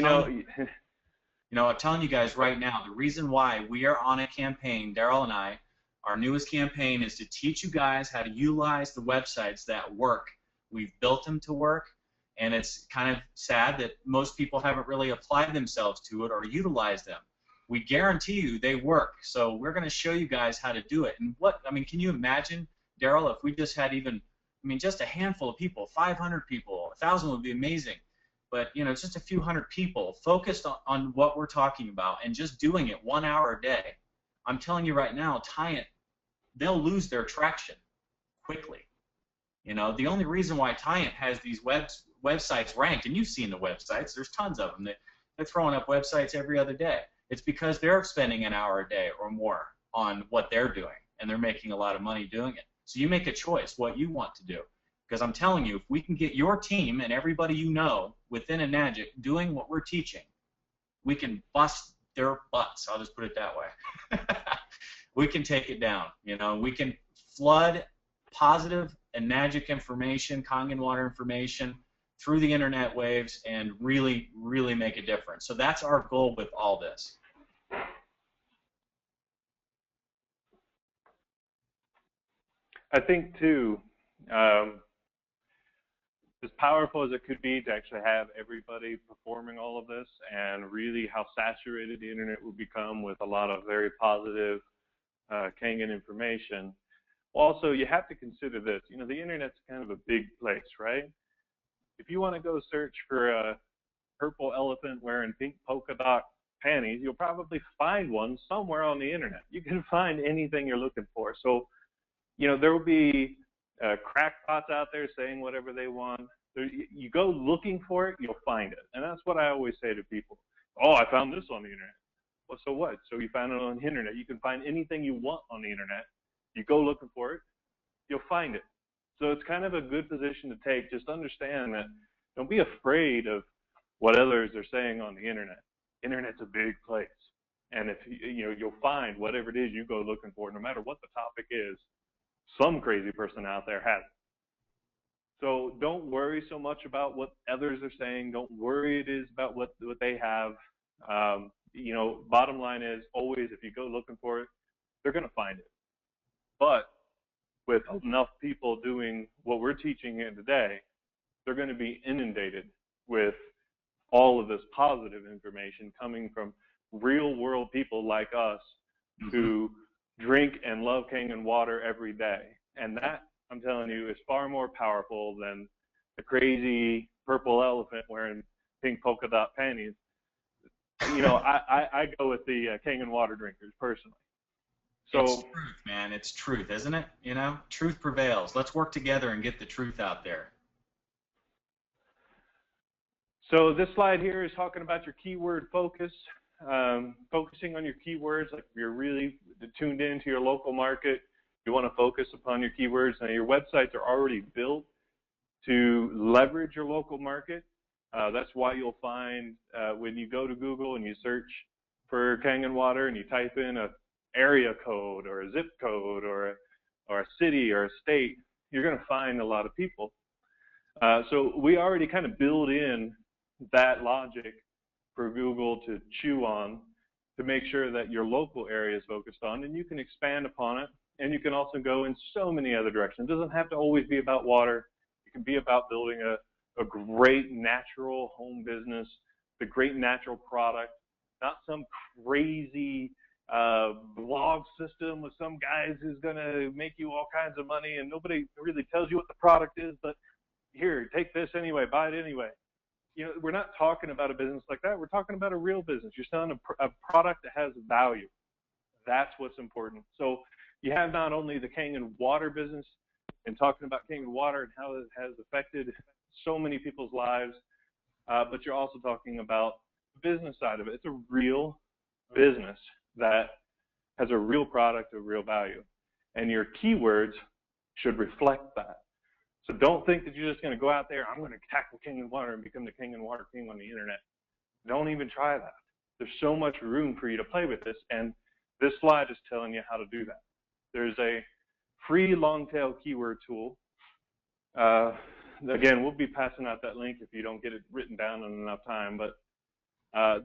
telling you guys right now, the reason why we are on a campaign, Daryl and I, our newest campaign is to teach you guys how to utilize the websites that work. We've built them to work, and it's kind of sad that most people haven't really applied themselves to it or utilized them. We guarantee you they work, so we're going to show you guys how to do it. And can you imagine, Daryl, if we just had just a handful of people, 500 people, 1,000 would be amazing. But, you know, it's just a few hundred people focused on what we're talking about and just doing it 1 hour a day. I'm telling you right now, Tyant, they'll lose their traction quickly. You know, the only reason why Tyant has these websites ranked, and you've seen the websites, there's tons of them. They're throwing up websites every other day. It's because they're spending an hour a day or more on what they're doing, and they're making a lot of money doing it. So you make a choice what you want to do. Because I'm telling you, if we can get your team and everybody you know within Enagic doing what we're teaching, we can bust their butts. I'll just put it that way. We can take it down. You know, we can flood positive Enagic information, Kangen water information through the internet waves and really, really make a difference. So that's our goal with all this. I think too, as powerful as it could be to actually have everybody performing all of this, and really how saturated the internet will become with a lot of very positive Kangen information. Also, you have to consider this. You know, the internet's kind of a big place, right? If you want to go search for a purple elephant wearing pink polka dot panties, you'll probably find one somewhere on the internet. You can find anything you're looking for. So, you know, there will be crackpots out there saying whatever they want. You go looking for it, you'll find it. And that's what I always say to people. Oh, I found this on the internet. Well, so what? So you found it on the internet. You can find anything you want on the internet. You go looking for it, you'll find it. So it's kind of a good position to take. Just understand that don't be afraid of what others are saying on the internet. Internet's a big place. And if you know, you'll find whatever it is you go looking for, no matter what the topic is, some crazy person out there has it. So don't worry so much about what others are saying. Don't worry it is about what they have. You know, bottom line is always, if you go looking for it, they're going to find it. But with enough people doing what we're teaching here today, they're going to be inundated with all of this positive information coming from real world people like us who drink and love Kangen water every day. And that, I'm telling you, is far more powerful than the crazy purple elephant wearing pink polka dot panties. You know, I go with the Kangen water drinkers personally. So, it's truth, man. It's truth, isn't it? You know, truth prevails. Let's work together and get the truth out there. So this slide here is talking about your keyword focus, focusing on your keywords. Like if you're really tuned into your local market, you want to focus upon your keywords. Now your websites are already built to leverage your local market. That's why you'll find when you go to Google and you search for Kangen water and you type in a area code or a zip code or a city or a state, you're going to find a lot of people. So we already kind of build in that logic for Google to chew on to make sure that your local area is focused on, and you can expand upon it, and you can also go in so many other directions. It doesn't have to always be about water. It can be about building a great natural home business, the great natural product, not some crazy blog system with some guys who's going to make you all kinds of money and nobody really tells you what the product is, but here, take this anyway, buy it anyway. You know, we're not talking about a business like that. We're talking about a real business. You're selling a product that has value. That's what's important. So you have not only the Kangen water business and talking about Kangen water and how it has affected so many people's lives, but you're also talking about the business side of it. It's a real business that has a real product of real value, and your keywords should reflect that. So don't think that you're just going to go out there, I'm going to tackle Kangen water and become the Kangen water king on the internet. Don't even try that. There's so much room for you to play with this, and this slide is telling you how to do that. There's a free long tail keyword tool. Again, we'll be passing out that link if you don't get it written down in enough time, but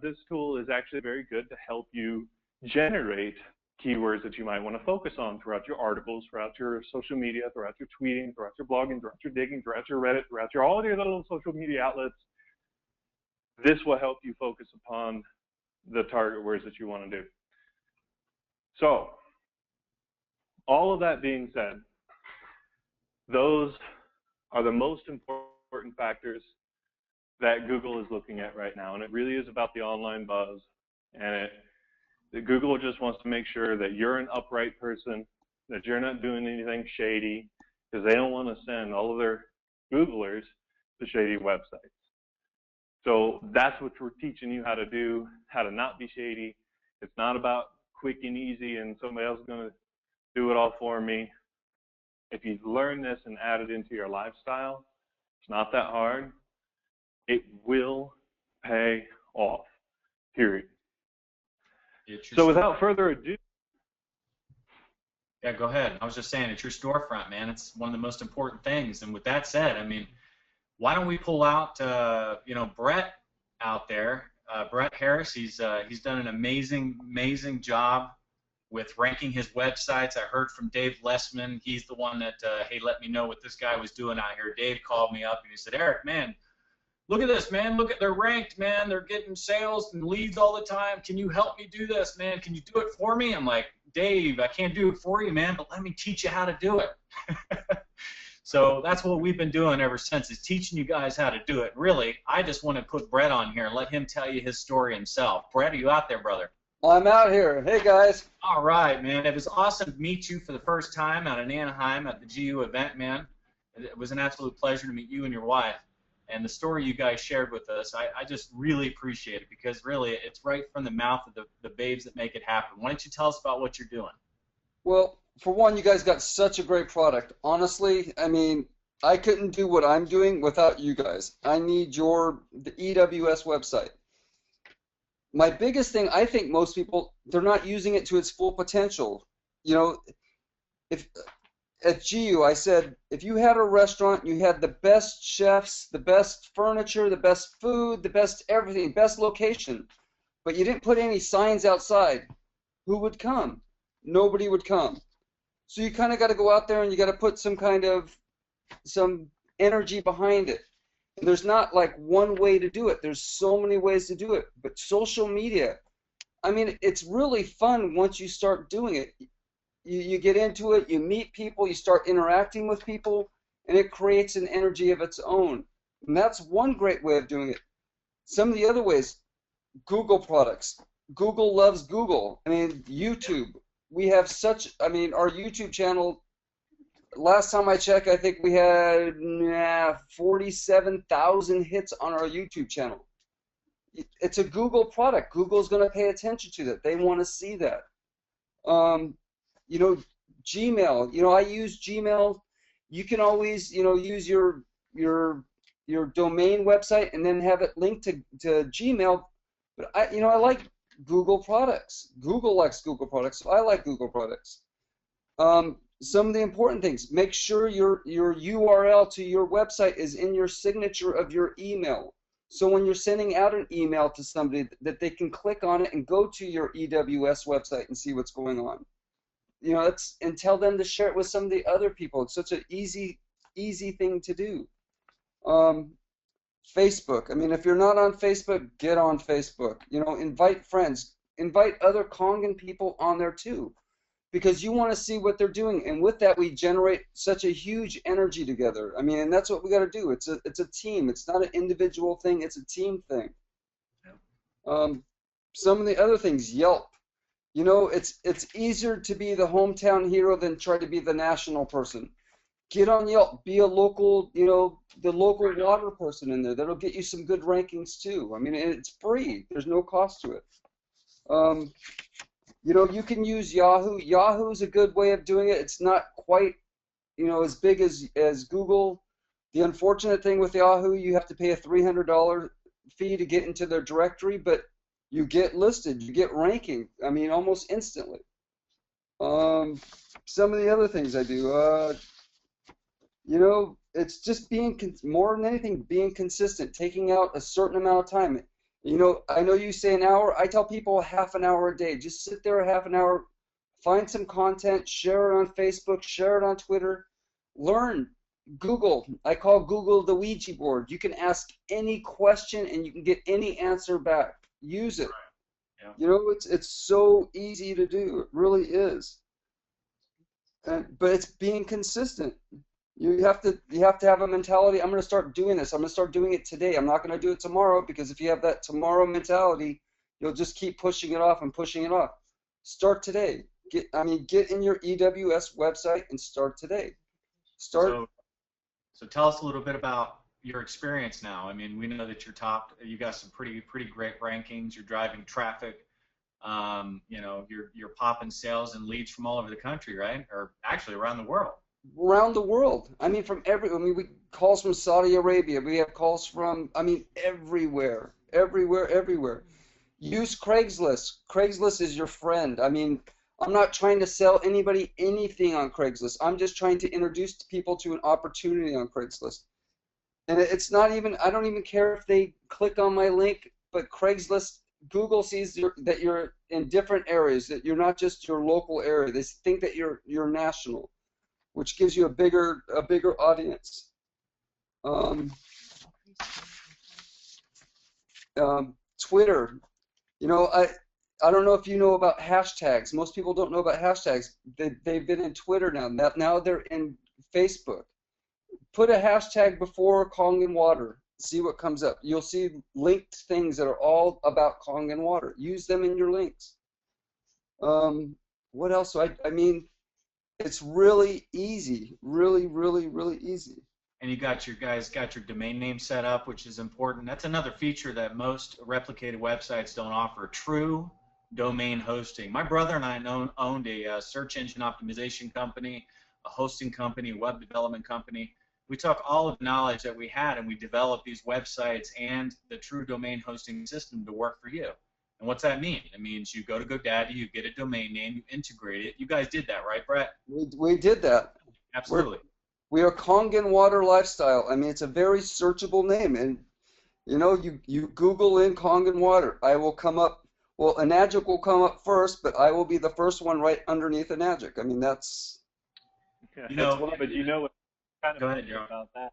this tool is actually very good to help you generate keywords that you might want to focus on throughout your articles, throughout your social media, throughout your tweeting, throughout your blogging, throughout your digging, throughout your Reddit, throughout all of your little social media outlets. This will help you focus upon the target words that you want to do. So, all of that being said, those are the most important factors that Google is looking at right now, and it really is about the online buzz, and Google just wants to make sure that you're an upright person, that you're not doing anything shady, because they don't want to send all of their Googlers to shady websites. So that's what we're teaching you how to do, how to not be shady. It's not about quick and easy and somebody else is going to do it all for me. If you learn this and add it into your lifestyle, it's not that hard. It will pay off, period. So without further ado. Yeah, go ahead. I was just saying, it's your storefront, man. It's one of the most important things. And with that said, I mean, why don't we pull out, you know, Brett out there, Brett Harris. He's done an amazing job with ranking his websites. I heard from Dave Lessman. He's the one that, hey, let me know what this guy was doing out here. Dave called me up and he said, Eric, man, look at this, man. Look at, they're ranked, man. They're getting sales and leads all the time. Can you help me do this, man? Can you do it for me? I'm like, Dave, I can't do it for you, man, but let me teach you how to do it. So that's what we've been doing ever since, is teaching you guys how to do it. Really, I just want to put Brett on here and let him tell you his story himself. Brett, are you out there, brother? I'm out here. Hey, guys. All right, man. It was awesome to meet you for the first time out in Anaheim at the GU event, man. It was an absolute pleasure to meet you and your wife. And the story you guys shared with us, I just really appreciate it, because really it's right from the mouth of the babes that make it happen. Why don't you tell us about what you're doing? Well, for one, you guys got such a great product. Honestly, I mean, I couldn't do what I'm doing without you guys. I need the EWS website. My biggest thing, I think most people, they're not using it to its full potential. You know, if at GU, I said, if you had a restaurant, you had the best chefs, the best furniture, the best food, the best everything, best location, but you didn't put any signs outside, who would come? Nobody would come. So you kind of got to go out there and you got to put some energy behind it. And there's not like one way to do it. There's so many ways to do it. But social media, I mean, it's really fun once you start doing it. You get into it, you meet people, you start interacting with people, and it creates an energy of its own. And that's one great way of doing it. Some of the other ways, Google products. Google loves Google. I mean, YouTube. We have I mean, our YouTube channel, last time I checked, I think we had 47,000 hits on our YouTube channel. It's a Google product. Google's going to pay attention to that. They want to see that. You know, Gmail. You know, I use Gmail. You can always, you know, use your domain website and then have it linked to Gmail. But I like Google products. Google likes Google products, so I like Google products. Some of the important things: make sure your URL to your website is in your signature of your email. So when you're sending out an email to somebody, that they can click on it and go to your EWS website and see what's going on. You know, and tell them to share it with some of the other people. It's such an easy thing to do. Facebook. I mean, if you're not on Facebook, get on Facebook. You know, invite friends. Invite other Kongan people on there too, because you want to see what they're doing. And with that, we generate such a huge energy together. I mean, and that's what we got to do. It's a team. It's not an individual thing. It's a team thing. Some of the other things, Yelp. You know, it's easier to be the hometown hero than try to be the national person. Get on Yelp. Be a local, you know, the local water person in there. That'll get you some good rankings too. I mean, it's free. There's no cost to it. You know, you can use Yahoo. Yahoo's a good way of doing it. It's not quite, you know, as big as Google. The unfortunate thing with Yahoo, you have to pay a $300 fee to get into their directory, but you get listed, you get ranking, I mean, almost instantly. Some of the other things I do, you know, it's just more than anything, being consistent, taking out a certain amount of time. You know, I know you say an hour. I tell people half an hour a day. Just sit there a half an hour, find some content, share it on Facebook, share it on Twitter, learn. Google. I call Google the Ouija board. You can ask any question and you can get any answer back. Use it. Yeah. You know, it's so easy to do. It really is. But it's being consistent. You have to have a mentality. I'm going to start doing this. I'm going to start doing it today. I'm not going to do it tomorrow, because if you have that tomorrow mentality, you'll just keep pushing it off and pushing it off. Start today. Get in your EWS website and start today. So tell us a little bit about your experience now. I mean, we know that you got some pretty great rankings. You're driving traffic. You know, you're popping sales and leads from all over the country, right? Or actually around the world. around the world. I mean, I mean, we calls from Saudi Arabia. We have calls from, I mean, everywhere, everywhere, everywhere. Use Craigslist. Craigslist is your friend. I mean, I'm not trying to sell anybody anything on Craigslist. I'm just trying to introduce people to an opportunity on Craigslist. And it's not even, I don't even care if they click on my link, but Craigslist, Google sees that you're in different areas, that you're not just your local area. They think that you're national, which gives you a bigger audience. Twitter, you know, I don't know if you know about hashtags. Most people don't know about hashtags. They've been in Twitter now. Now they're in Facebook. Put a hashtag before Kangen water. See what comes up. You'll see linked things that are all about Kangen water. Use them in your links. What else? I mean, it's really easy. Really, really, really easy. And you got your domain name set up, which is important. That's another feature that most replicated websites don't offer: true domain hosting. My brother and I owned a search engine optimization company, a hosting company, a web development company. We took all of the knowledge that we had and we developed these websites and the true domain hosting system to work for you. And what's that mean? It means you go to GoDaddy, you get a domain name, you integrate it. You guys did that, right, Brett? We did that. Absolutely. We are Kangen Water Lifestyle. I mean, it's a very searchable name, and you know, you Google in Kangen Water, I will come up. Well, Enagic will come up first, but I will be the first one right underneath Enagic. I mean, that's. You know, but you know what's kind of funny ahead, about that?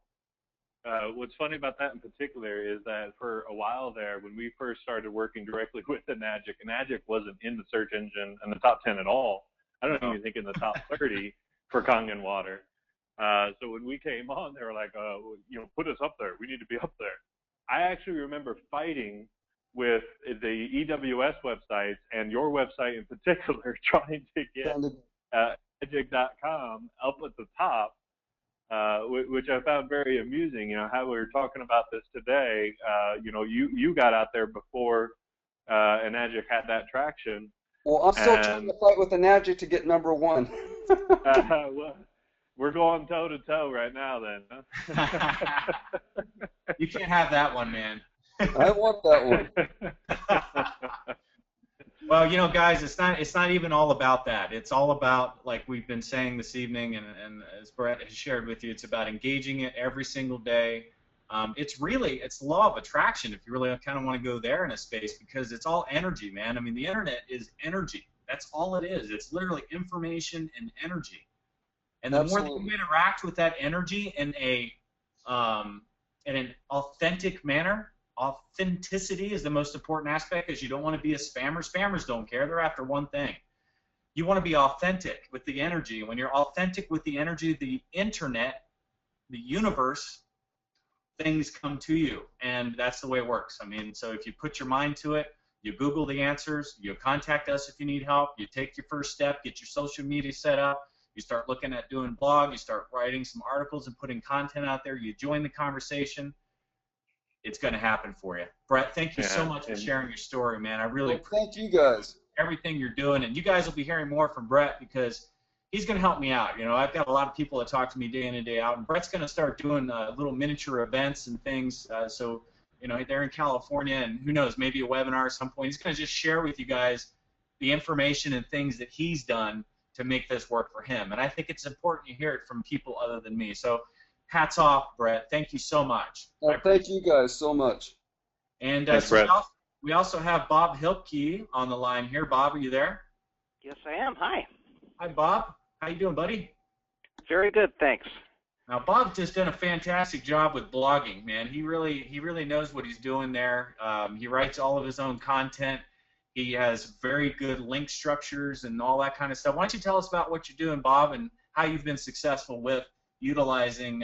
What's funny about that in particular is that for a while there, when we first started working directly with Enagic, Enagic wasn't in the search engine in the top 10 at all. I don't even think in the top 30 for Kangen Water. So when we came on, they were like, you know, put us up there. We need to be up there. I actually remember fighting with the EWS websites and your website in particular, trying to get Enagic.com up at the top, which I found very amusing. You know, how we were talking about this today, you know, you got out there before Enagic had that traction. Well, I'm still trying to fight with Enagic to get #1. Well, we're going toe-to-toe right now then. Huh? You can't have that one, man. I want that one. Well, you know, guys, it's not even all about that. It's all about, like we've been saying this evening, and as Brett has shared with you, it's about engaging it every single day. It's the law of attraction, if you really kind of want to go there in a space, because it's all energy, man. I mean, the internet is energy. That's all it is. It's literally information and energy. And the more that you interact with that energy in an authentic manner, authenticity is the most important aspect, because you don't want to be a spammer. Spammers don't care. They're after one thing. You want to be authentic with the energy. When you're authentic with the energy, the internet, the universe, things come to you, and that's the way it works. I mean, so if you put your mind to it, you Google the answers, you contact us if you need help, you take your first step, get your social media set up, you start looking at doing blog, you start writing some articles and putting content out there, you join the conversation, it's going to happen for you. Brett, thank you so much for sharing your story, man. I really appreciate thank you guys. Everything you're doing, and you guys will be hearing more from Brett, because he's going to help me out. You know, I've got a lot of people that talk to me day in and day out, and Brett's going to start doing little miniature events and things. So, you know, they're in California, and who knows, maybe a webinar at some point. He's going to just share with you guys the information and things that he's done to make this work for him. And I think it's important you hear it from people other than me. So hats off, Brett. Thank you so much. Well, thank you guys so much. And Thanks, so we also have Bob Hilkey on the line here. Bob, are you there? Yes, I am. Hi. Hi, Bob. How you doing, buddy? Very good, thanks. Now, Bob's just done a fantastic job with blogging, man. He really knows what he's doing there. He writes all of his own content. He has very good link structures and all that kind of stuff. Why don't you tell us about what you're doing, Bob, and how you've been successful with utilizing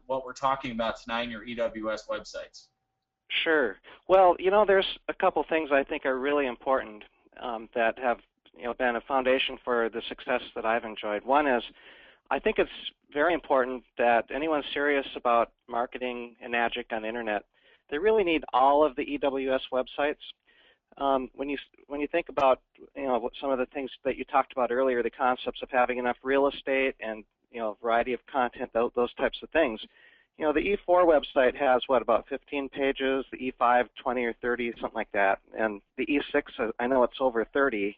what we're talking about tonight in your EWS websites? Sure. Well, you know, there's a couple things I think are really important that have, you know, been a foundation for the success that I've enjoyed. One is, I think it's very important that anyone serious about marketing Enagic on the internet, they really need all of the EWS websites. When you think about, you know, some of the things that you talked about earlier, the concepts of having enough real estate and variety of content, those types of things. The E4 website has, about 15 pages, the E5, 20 or 30, something like that. And the E6, I know it's over 30.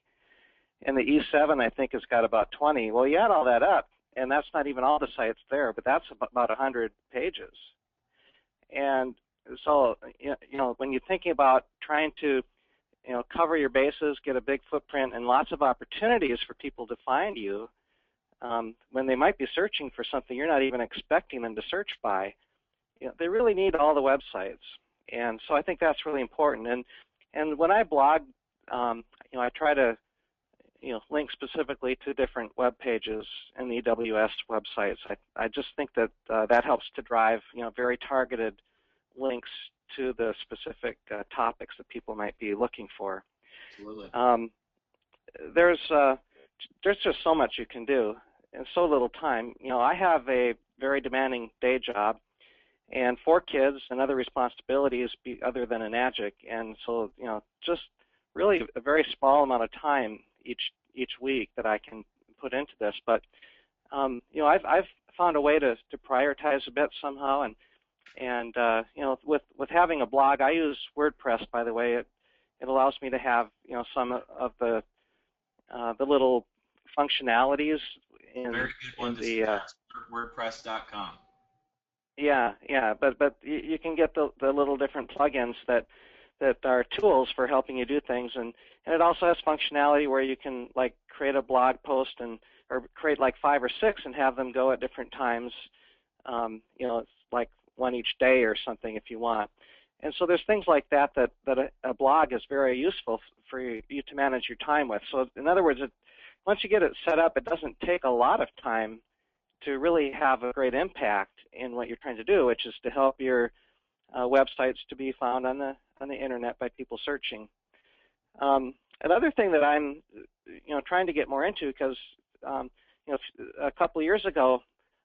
And the E7, I think, has got about 20. Well, you add all that up, and that's not even all the sites there, but that's about 100 pages. And so, when you're thinking about trying to, cover your bases, get a big footprint, and lots of opportunities for people to find you, when they might be searching for something you're not even expecting them to search by, they really need all the websites. And so I think that's really important. And when I blog, I try to link specifically to different web pages in the EWS websites. I just think that that helps to drive very targeted links to the specific topics that people might be looking for. Absolutely. There's just so much you can do and so little time. I have a very demanding day job and 4 kids and other responsibilities other than Enagic, and so just really a very small amount of time each week that I can put into this. But I've found a way to prioritize a bit somehow, and with having a blog, I use WordPress, by the way. It allows me to have some of the little functionalities in very good one to the WordPress.com. Yeah, but you can get the little different plugins that are tools for helping you do things, and it also has functionality where you can create a blog post or create 5 or 6 and have them go at different times. It's like one each day or something if you want. And so there's things like that a blog is very useful for you to manage your time with. So in other words, once you get it set up, it doesn't take a lot of time to really have a great impact in what you're trying to do, which is to help your websites to be found on the internet by people searching. Another thing that I'm trying to get more into, because a couple of years ago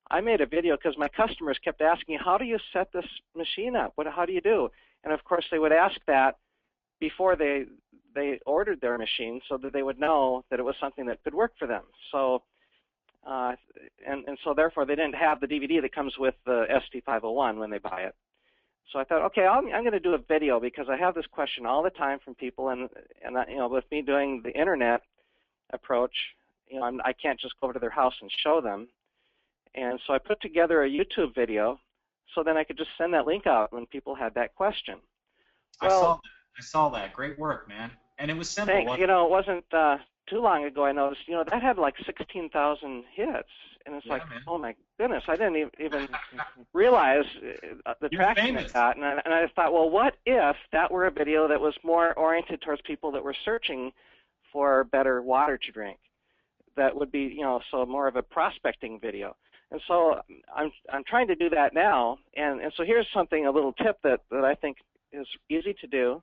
I made a video because my customers kept asking, how do you set this machine up? How do you do? And of course they would ask that before they ordered their machine so that they would know that it was something that could work for them. So and so therefore they didn't have the DVD that comes with the SD501 when they buy it. So I thought, okay, I'm going to do a video because I have this question all the time from people, and with me doing the internet approach, I can't just go over to their house and show them. And so I put together a YouTube video so then I could just send that link out when people had that question. Well, I saw that. Great work, man. And it was simple. Thanks. It wasn't too long ago I noticed, that had 16,000 hits. And it's man. Oh my goodness, I didn't even realize the traction it got. And I thought, well, what if that were a video that was more oriented towards people that were searching for better water to drink? That would be, so more of a prospecting video. And so I'm trying to do that now. And so here's a little tip that I think is easy to do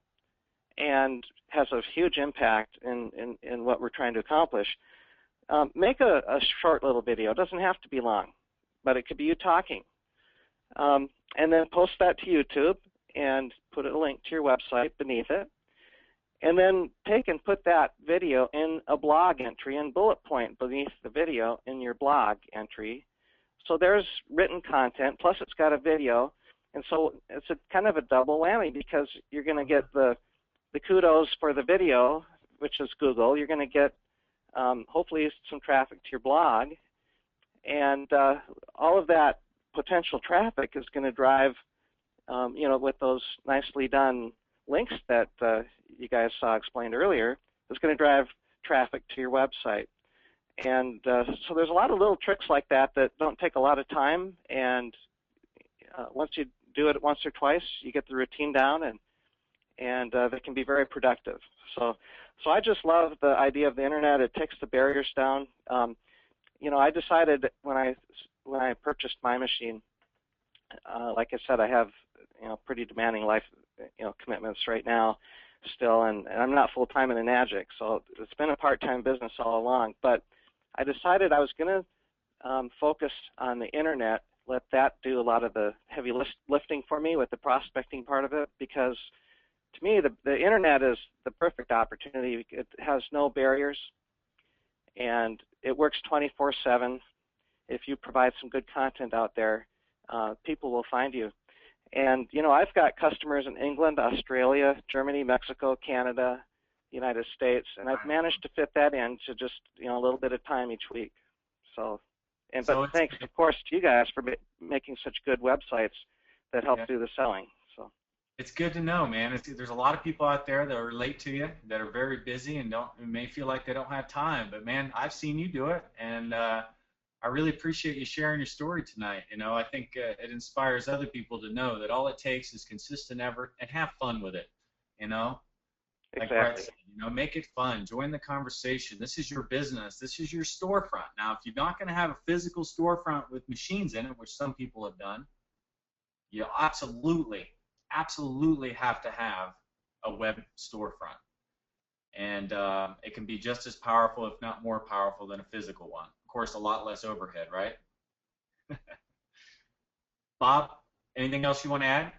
and has a huge impact in what we're trying to accomplish. Make a short little video. It doesn't have to be long, but it could be you talking. And then post that to YouTube and put a link to your website beneath it. And then take and put that video in a blog entry and bullet point beneath the video in your blog entry. So there's written content, plus it's got a video. And so it's kind of a double whammy because you're going to get the kudos for the video, which is Google. You're going to get hopefully some traffic to your blog. And all of that potential traffic is going to drive, with those nicely done links that you guys saw explained earlier, is going to drive traffic to your website. And so there's a lot of little tricks like that don't take a lot of time, and once you do it once or twice, you get the routine down, and they can be very productive. So I just love the idea of the internet. It takes the barriers down. I decided when I purchased my machine, like I said, I have pretty demanding life commitments right now still, and I'm not full-time in Enagic, so it's been a part-time business all along. But I decided I was going to focus on the internet, let that do a lot of the heavy lifting for me with the prospecting part of it, because to me the internet is the perfect opportunity. It has no barriers, and it works 24/7. if you provide some good content out there, people will find you. And, you know, I've got customers in England, Australia, Germany, Mexico, Canada, United States, and I've managed to fit that into just, you know, a little bit of time each week. So, but thanks, of course, to you guys for making such good websites that help do the selling. So it's good to know, man. There's a lot of people out there that relate to you, that are very busy and may feel like they don't have time. But man, I've seen you do it, and I really appreciate you sharing your story tonight. You know, I think it inspires other people to know that all it takes is consistent effort and have fun with it. You know, like Brett said, you know, make it fun. Join the conversation. This is your business. This is your storefront. Now, if you're not going to have a physical storefront with machines in it, which some people have done, you absolutely have to have a web storefront. And it can be just as powerful, if not more powerful, than a physical one. Of course, a lot less overhead, right? Bob, anything else you want to add?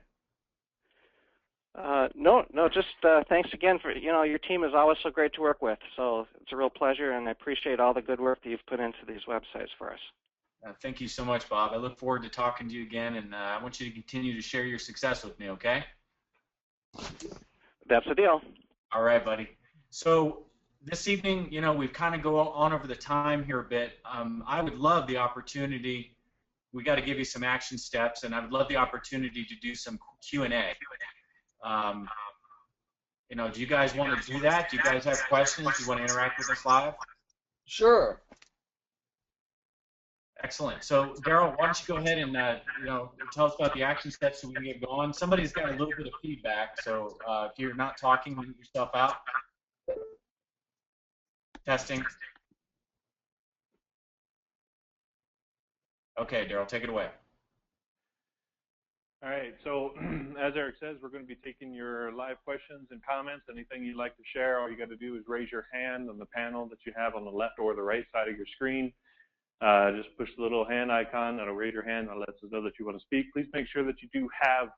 No, just thanks again for, you know, your team is always so great to work with. So it's a real pleasure, and I appreciate all the good work that you've put into these websites for us. Thank you so much, Bob. I look forward to talking to you again, and I want you to continue to share your success with me, okay? That's the deal. All right, buddy. So this evening, you know, we've kind of gone on over the time here a bit. I would love the opportunity. We got to give you some action steps, and I would love the opportunity to do some Q&A. You know, do you guys want to do that? Do you guys have questions? Do you want to interact with us live? Sure. Excellent. So, Daryl, why don't you go ahead and you know, tell us about the action steps so we can get going. Somebody's got a little bit of feedback, so if you're not talking, mute yourself out. Testing. Okay, Daryl, take it away. All right, so as Eric says, we're going to be taking your live questions and comments. Anything you'd like to share, all you got to do is raise your hand on the panel that you have on the left or the right side of your screen. Just push the little hand icon, that'll raise your hand, that lets us know that you want to speak. Please make sure that you do have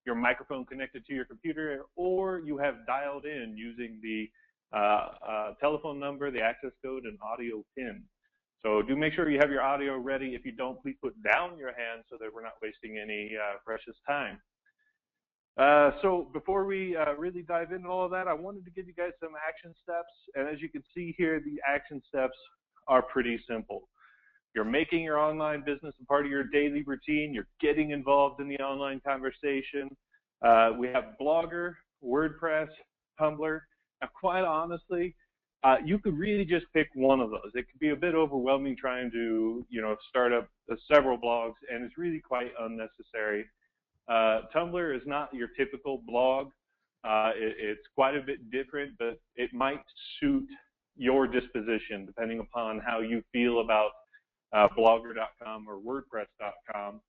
your microphone connected to your computer, or you have dialed in using the telephone number, the access code, and audio pin. So do make sure you have your audio ready. If you don't, please put down your hand so that we're not wasting any precious time. So before we really dive into all of that, I wanted to give you guys some action steps. And as you can see here, the action steps are pretty simple. You're making your online business a part of your daily routine. You're getting involved in the online conversation. We have Blogger, WordPress, Tumblr. Now, quite honestly, you could really just pick one of those. It could be a bit overwhelming trying to, you know, start up several blogs, and it's really quite unnecessary. Tumblr is not your typical blog. It's quite a bit different, but it might suit your disposition depending upon how you feel about blogger.com or wordpress.com.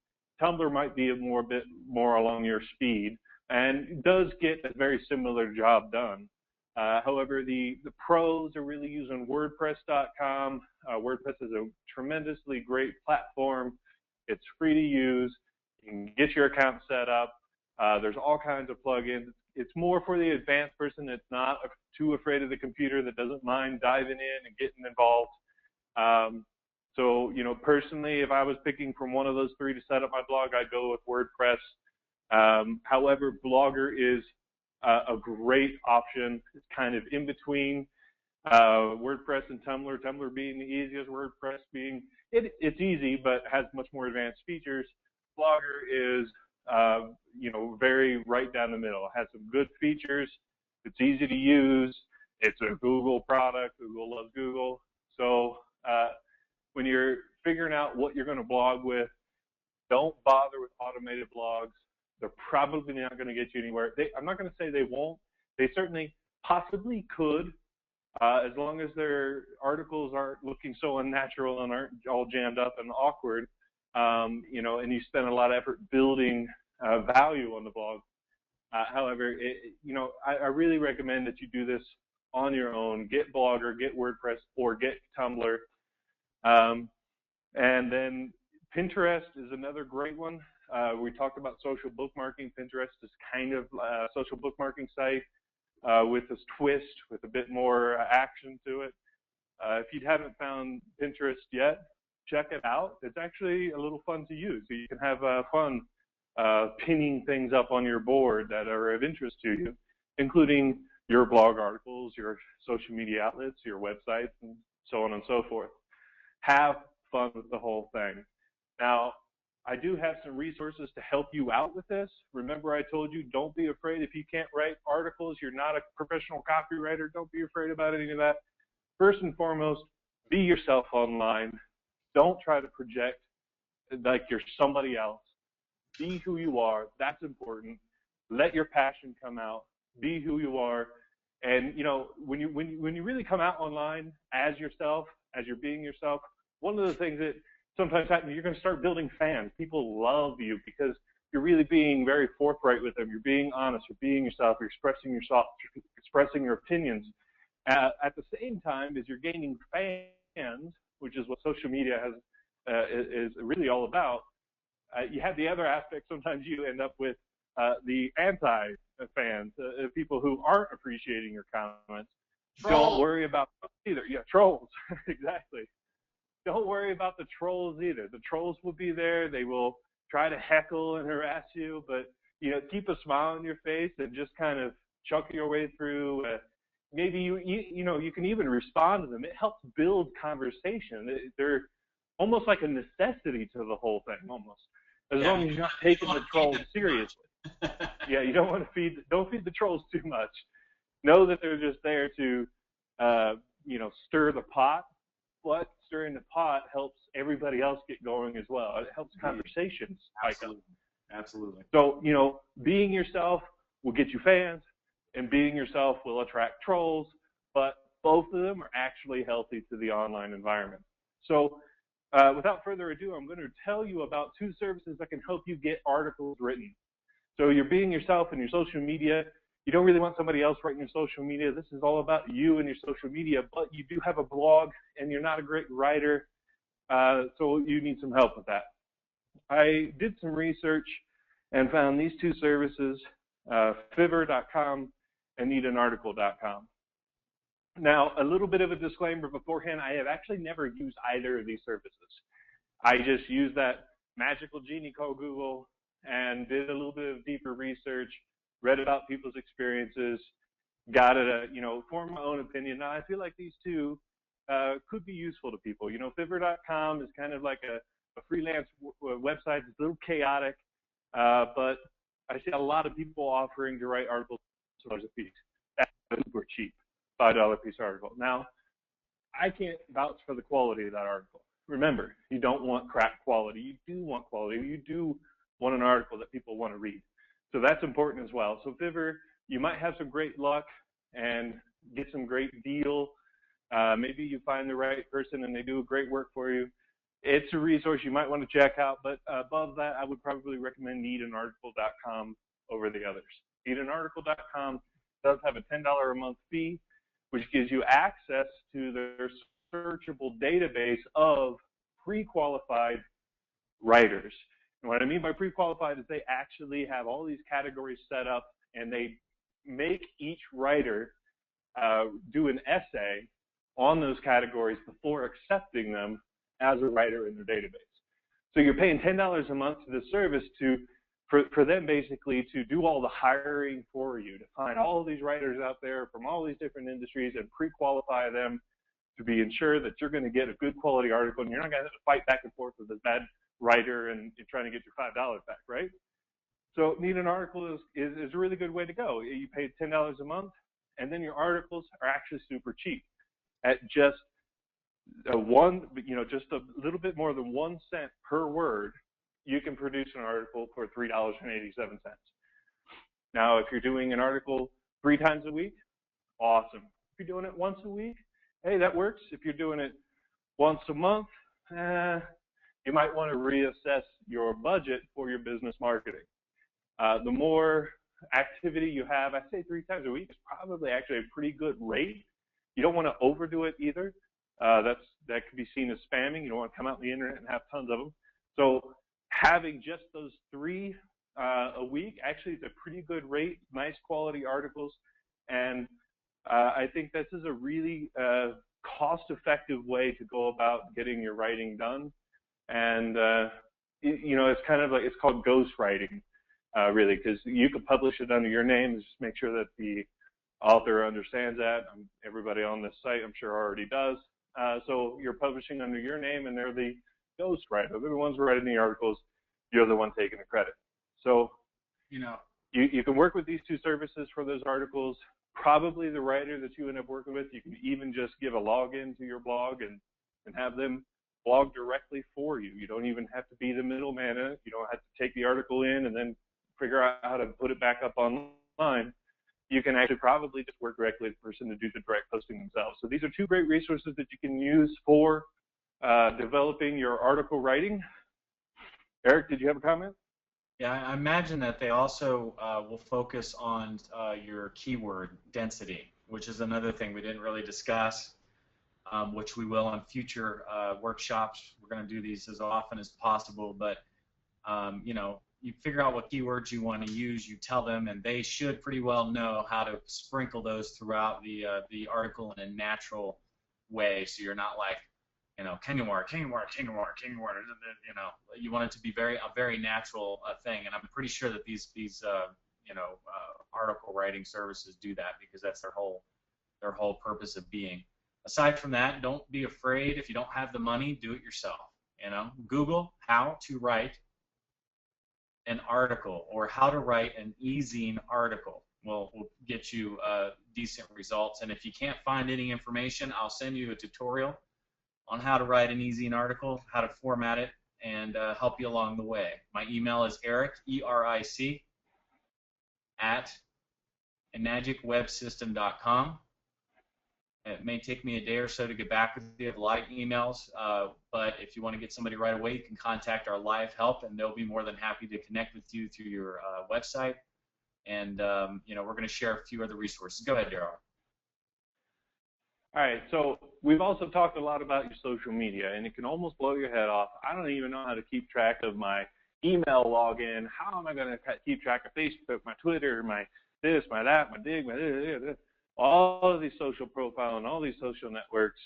Tumblr might be a bit more along your speed, and does get a very similar job done. However, the pros are really using wordpress.com. WordPress is a tremendously great platform. It's free to use. You can get your account set up. There's all kinds of plugins. It's more for the advanced person that's not too afraid of the computer, that doesn't mind diving in and getting involved. So, you know, personally, if I was picking from one of those three to set up my blog, I'd go with WordPress. However, Blogger is a great option. It's kind of in between WordPress and Tumblr. Tumblr being the easiest, WordPress being, it's easy, but has much more advanced features. Blogger is, you know, very right down the middle. It has some good features. It's easy to use. It's a Google product. Google loves Google. So when you're figuring out what you're going to blog with, don't bother with automated blogs. They're probably not going to get you anywhere. I'm not going to say they won't. They certainly possibly could, as long as their articles aren't looking so unnatural and aren't all jammed up and awkward, you know, and you spend a lot of effort building value on the blog. However, you know, I really recommend that you do this on your own. Get Blogger, get WordPress, or get Tumblr. And then Pinterest is another great one. We talked about social bookmarking. Pinterest is kind of a social bookmarking site with this twist, with a bit more action to it. If you haven't found Pinterest yet, check it out. It's actually a little fun to use. So you can have fun pinning things up on your board that are of interest to you, including your blog articles, your social media outlets, your websites, and so on and so forth. Have fun with the whole thing. Now, I do have some resources to help you out with this. Remember, I told you, don't be afraid if you can't write articles, you're not a professional copywriter, don't be afraid about any of that. First and foremost, be yourself online. Don't try to project like you're somebody else. Be who you are. That's important. Let your passion come out. Be who you are. And you know, when you really come out online as yourself, as you're being yourself, one of the things that sometimes happens, you're going to start building fans. People love you because you're really being very forthright with them. You're being honest. You're being yourself. You're expressing yourself, expressing your opinions. At the same time as you're gaining fans, which is what social media is really all about, you have the other aspect. Sometimes you end up with the anti-fans, people who aren't appreciating your comments. Trolls. Don't worry about either. Yeah, trolls. Exactly. Don't worry about the trolls either. The trolls will be there. They will try to heckle and harass you, but you know, keep a smile on your face and just kind of chuck your way through. Maybe you can even respond to them. It helps build conversation. They're almost like a necessity to the whole thing, almost. As long as you're not taking the trolls seriously. Yeah, you don't want to don't feed the trolls too much. Know that they're just there to, stir the pot. But stirring the pot helps everybody else get going as well. It helps conversations spike up. Absolutely. So, you know, being yourself will get you fans, and being yourself will attract trolls, but both of them are actually healthy to the online environment. So, without further ado, I'm going to tell you about 2 services that can help you get articles written. So you're being yourself in your social media. You don't really want somebody else writing your social media. This is all about you and your social media, but you do have a blog and you're not a great writer, so you need some help with that. I did some research and found these 2 services, Fiverr.com and needanarticle.com. Now, a little bit of a disclaimer beforehand, I have actually never used either of these services. I just used that magical genie called Google and did a little bit of deeper research, read about people's experiences, got it, formed my own opinion. Now, I feel like these 2 could be useful to people. You know, Fiverr.com is kind of like a freelance website. It's a little chaotic, but I see a lot of people offering to write articles for $2 a piece. That's super cheap, $5 piece article. Now, I can't vouch for the quality of that article. Remember, you don't want crap quality. You do want quality. You do want an article that people want to read. So that's important as well. So Fiverr, you might have some great luck and get some great deal. Maybe you find the right person and they do great work for you. It's a resource you might want to check out, but above that, I would probably recommend needanarticle.com over the others. Needanarticle.com does have a $10 a month fee, which gives you access to their searchable database of pre-qualified writers. And what I mean by pre-qualified is they actually have all these categories set up, and they make each writer do an essay on those categories before accepting them as a writer in their database. So you're paying $10 a month to the service for them basically to do all the hiring for you, to find all these writers out there from all these different industries and pre-qualify them to be ensured that you're going to get a good quality article, and you're not going to have to fight back and forth with a bad writer and you're trying to get your $5 back, right? So Need an Article is a really good way to go. You pay $10 a month, and then your articles are actually super cheap. At just just a little bit more than 1 cent per word, you can produce an article for $3.87. Now, if you're doing an article 3 times a week, awesome. If you're doing it once a week, hey, that works. If you're doing it once a month, you might want to reassess your budget for your business marketing. The more activity you have, I say 3 times a week is probably actually a pretty good rate. You don't want to overdo it either. That could be seen as spamming. You don't want to come out on the internet and have tons of them. So having just those 3 a week actually is a pretty good rate, nice quality articles, and I think this is a really cost-effective way to go about getting your writing done. And you know, it's kind of like, it's called ghost writing, really, because you could publish it under your name and just make sure that the author understands that. Everybody on this site, I'm sure, already does. So you're publishing under your name, and they're the ghost writer. They're the ones writing the articles. You're the one taking the credit. So, you know, you can work with these two services for those articles. Probably the writer that you end up working with, you can even just give a login to your blog and have them blog directly for you. You don't even have to be the middleman in it. You don't have to take the article in and then figure out how to put it back up online. You can actually probably just work directly with the person to do the direct posting themselves. So these are two great resources that you can use for developing your article writing. Eric, did you have a comment? Yeah, I imagine that they also will focus on your keyword density, which is another thing we didn't really discuss, which we will on future workshops. We're going to do these as often as possible, but you know, you figure out what keywords you want to use, you tell them, and they should pretty well know how to sprinkle those throughout the article in a natural way, so you're not like, you know, you know, you want it to be a very natural thing, and I'm pretty sure that these you know, article writing services do that, because that's their whole purpose of being. Aside from that, don't be afraid. If you don't have the money, do it yourself. You know, Google how to write an article or how to write an e-zine article. Will get you decent results. And if you can't find any information, I'll send you a tutorial on how to write an e-zine article, how to format it, and help you along the way. My email is Eric, E-R-I-C, at enagicwebsystem.com. It may take me a day or so to get back with you. I have a lot of emails, but if you want to get somebody right away, you can contact our live help, and they'll be more than happy to connect with you through your website. And you know, we're going to share a few other resources. Go ahead, Daryl. All right, so we've also talked a lot about your social media, and it can almost blow your head off. I don't even know how to keep track of my email login. How am I going to keep track of Facebook, my Twitter, my this, my that, my Dig, my this, all of these social profiles and all these social networks?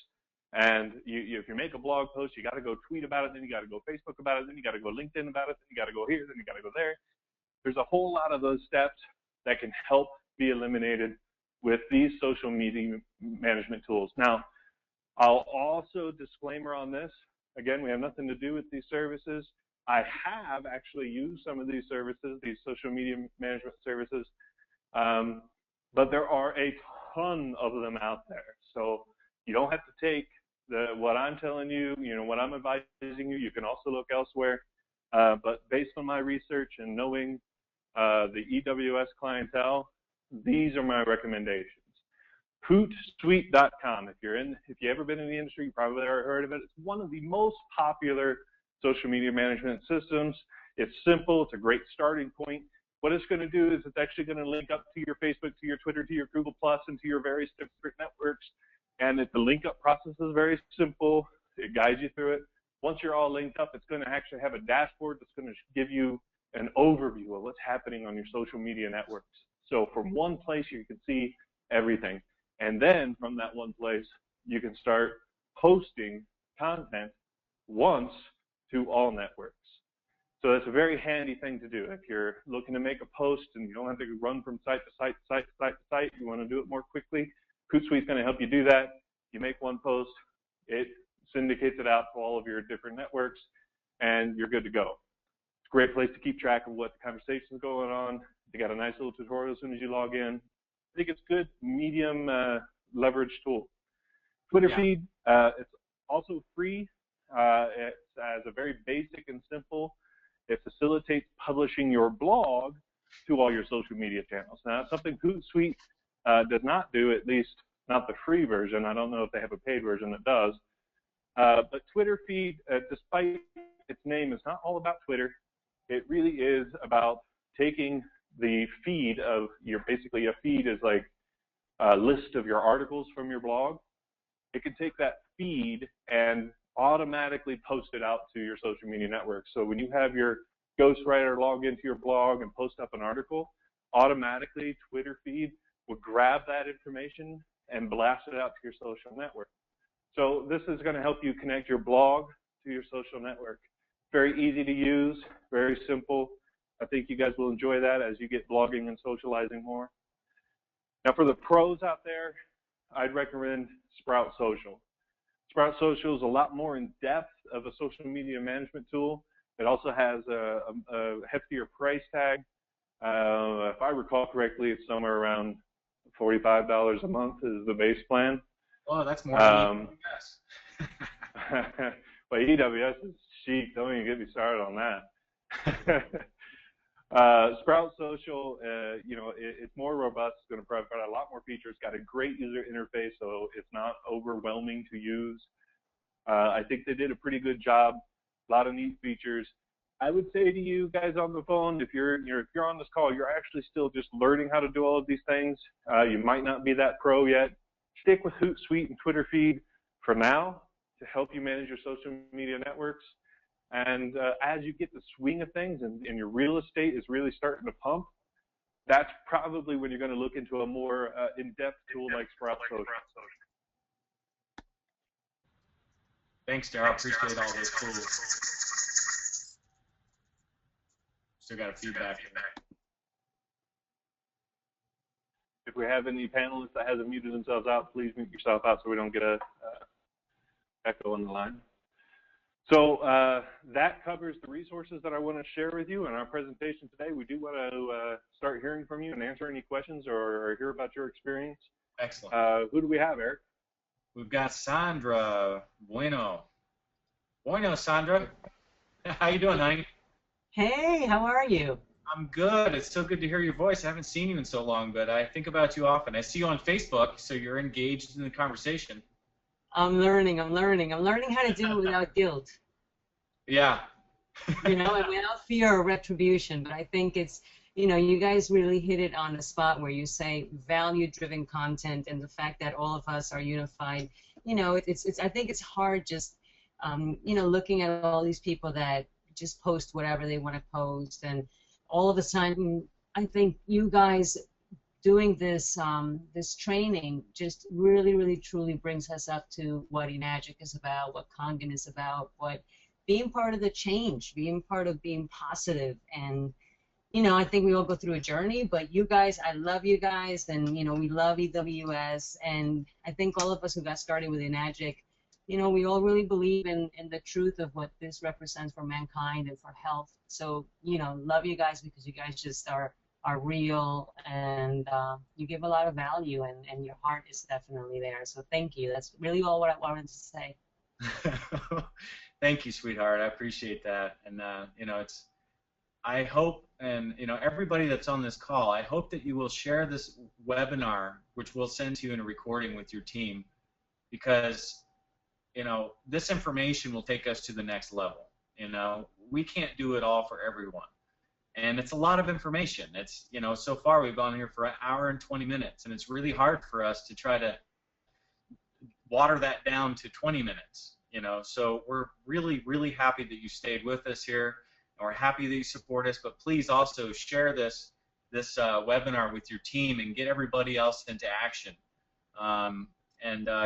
And if you make a blog post, you got to go tweet about it, then you got to go Facebook about it, then you got to go LinkedIn about it, then you got to go here, then you got to go there. There's a whole lot of those steps that can help be eliminated with these social media management tools. Now, I'll also disclaimer on this. Again, we have nothing to do with these services. I have actually used some of these services, these social media management services, but there are a ton of them out there. So you don't have to take what I'm telling you, you know, what I'm advising you. You can also look elsewhere. But based on my research and knowing the EWS clientele, these are my recommendations. Hootsuite.com. If you ever been in the industry, you probably already heard of it. It's one of the most popular social media management systems. It's simple. It's a great starting point. What it's going to do is it's actually going to link up to your Facebook, to your Twitter, to your Google Plus, and to your various different networks. And the link up process is very simple. It guides you through it. Once you're all linked up, it's going to actually have a dashboard that's going to give you an overview of what's happening on your social media networks. So from one place, you can see everything. And then from that one place, you can start posting content once to all networks. So that's a very handy thing to do. If you're looking to make a post and you don't have to run from site to site to site to site to site, you want to do it more quickly, Hootsuite's going to help you do that. You make one post, it syndicates it out to all of your different networks, and you're good to go. It's a great place to keep track of what the conversation's going on. They got a nice little tutorial as soon as you log in. I think it's good, medium leverage tool. Twitter feed, it's also free. It's as a very basic and simple. It facilitates publishing your blog to all your social media channels. Now, that's something Hootsuite does not do, at least not the free version. I don't know if they have a paid version that does. But Twitter feed, despite its name, is not all about Twitter. It really is about taking the feed of your, basically a feed is like a list of your articles from your blog. It can take that feed and automatically post it out to your social media network. So when you have your ghostwriter log into your blog and post up an article, automatically Twitter feed will grab that information and blast it out to your social network. So this is going to help you connect your blog to your social network. Very easy to use, very simple. I think you guys will enjoy that as you get blogging and socializing more. Now for the pros out there, I'd recommend Sprout Social. Sprout Social is a lot more in depth of a social media management tool. It also has a heftier price tag. If I recall correctly, it's somewhere around $45 a month is the base plan. Oh, that's more than EWS. But EWS is cheap. Don't even get me started on that. Sprout Social, you know, it's more robust. It's going to provide a lot more features. Got a great user interface, so it's not overwhelming to use. I think they did a pretty good job. A lot of neat features. I would say to you guys on the phone, if you're on this call, you're actually still just learning how to do all of these things. You might not be that pro yet. Stick with Hootsuite and Twitter feed for now to help you manage your social media networks. And as you get the swing of things and your real estate is really starting to pump, that's probably when you're going to look into a more in-depth tool like Sprout Social. Thanks, Daryl. Appreciate all those tools. Still got a feedback. If we have any panelists that hasn't muted themselves out, please mute yourself out so we don't get a echo on the line. So that covers the resources that I want to share with you in our presentation today. We do want to start hearing from you and answer any questions or hear about your experience. Excellent. Who do we have, Eric? We've got Sandra Bueno. Bueno, Sandra. How you doing, honey? Hey, how are you? I'm good. It's so good to hear your voice. I haven't seen you in so long, but I think about you often. I see you on Facebook, so you're engaged in the conversation. I'm learning how to do it without guilt. Yeah. You know, and without fear or retribution. But I think it's, you know, you guys really hit it on the spot where you say value-driven content and the fact that all of us are unified. You know, I think it's hard just, you know, looking at all these people that just post whatever they want to post, and all of a sudden, I think you guys doing this this training just really truly brings us up to what Enagic is about, what Kangen is about, what being part of the change, being part of being positive. And you know, I think we all go through a journey, but you guys, I love you guys, and you know, we love EWS, and I think all of us who got started with Enagic, you know, we all really believe in the truth of what this represents for mankind and for health. So, you know, love you guys because you guys just are real, and you give a lot of value, and your heart is definitely there. So thank you. That's really all what I wanted to say. Thank you, sweetheart. I appreciate that. And, you know, I hope, and, you know, everybody that's on this call, I hope that you will share this webinar, which we'll send to you in a recording with your team, because you know, this information will take us to the next level. You know, we can't do it all for everyone. And it's a lot of information. It's, you know, so far we've gone here for an hour and 20 minutes, and it's really hard for us to try to water that down to 20 minutes, you know. So we're really happy that you stayed with us here, and we're happy that you support us, but please also share this webinar with your team and get everybody else into action.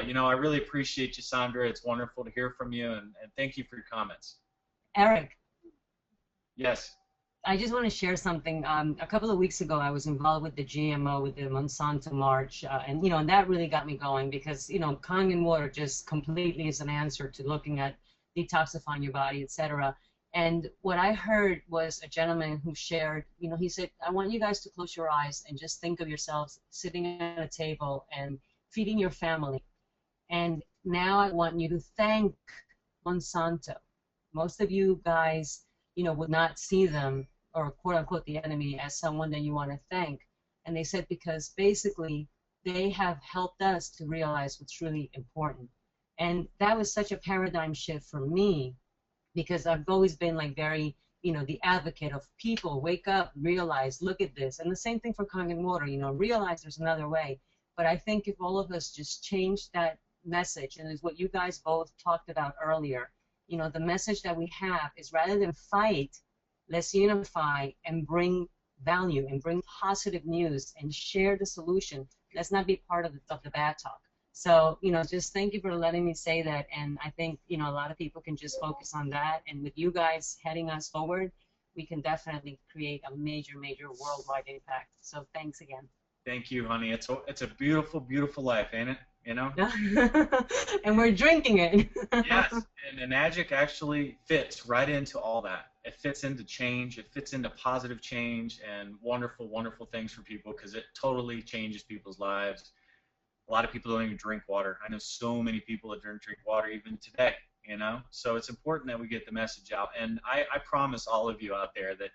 You know, I really appreciate you, Sandra. It's wonderful to hear from you, and thank you for your comments. Eric. Yes. I just want to share something. A couple of weeks ago, I was involved with the GMO, with the Monsanto March, and you know, and that really got me going because you know, Kangen water just completely is an answer to looking at detoxifying your body, etc. And what I heard was a gentleman who shared, you know, he said, I want you guys to close your eyes and just think of yourselves sitting at a table and feeding your family. And now I want you to thank Monsanto. Most of you guys, you know, would not see them, or quote-unquote the enemy, as someone that you want to thank. And they said because basically they have helped us to realize what's really important. And that was such a paradigm shift for me, because I've always been like very, you know, the advocate of people, wake up, realize, look at this. And the same thing for Kangen water, you know, realize there's another way. But I think if all of us just change that message, and it's what you guys both talked about earlier, you know, the message that we have is rather than fight, let's unify and bring value and bring positive news and share the solution. Let's not be part of the bad talk. So, just thank you for letting me say that. And I think, a lot of people can just focus on that. And with you guys heading us forward, we can definitely create a major, major worldwide impact. So thanks again. Thank you, honey. It's a beautiful, beautiful life, ain't it? And we're drinking it. Yes, and Enagic actually fits right into all that. It fits into change. It fits into positive change and wonderful, wonderful things for people because it totally changes people's lives. A lot of people don't even drink water. I know so many people that don't drink water even today, So it's important that we get the message out. And I promise all of you out there that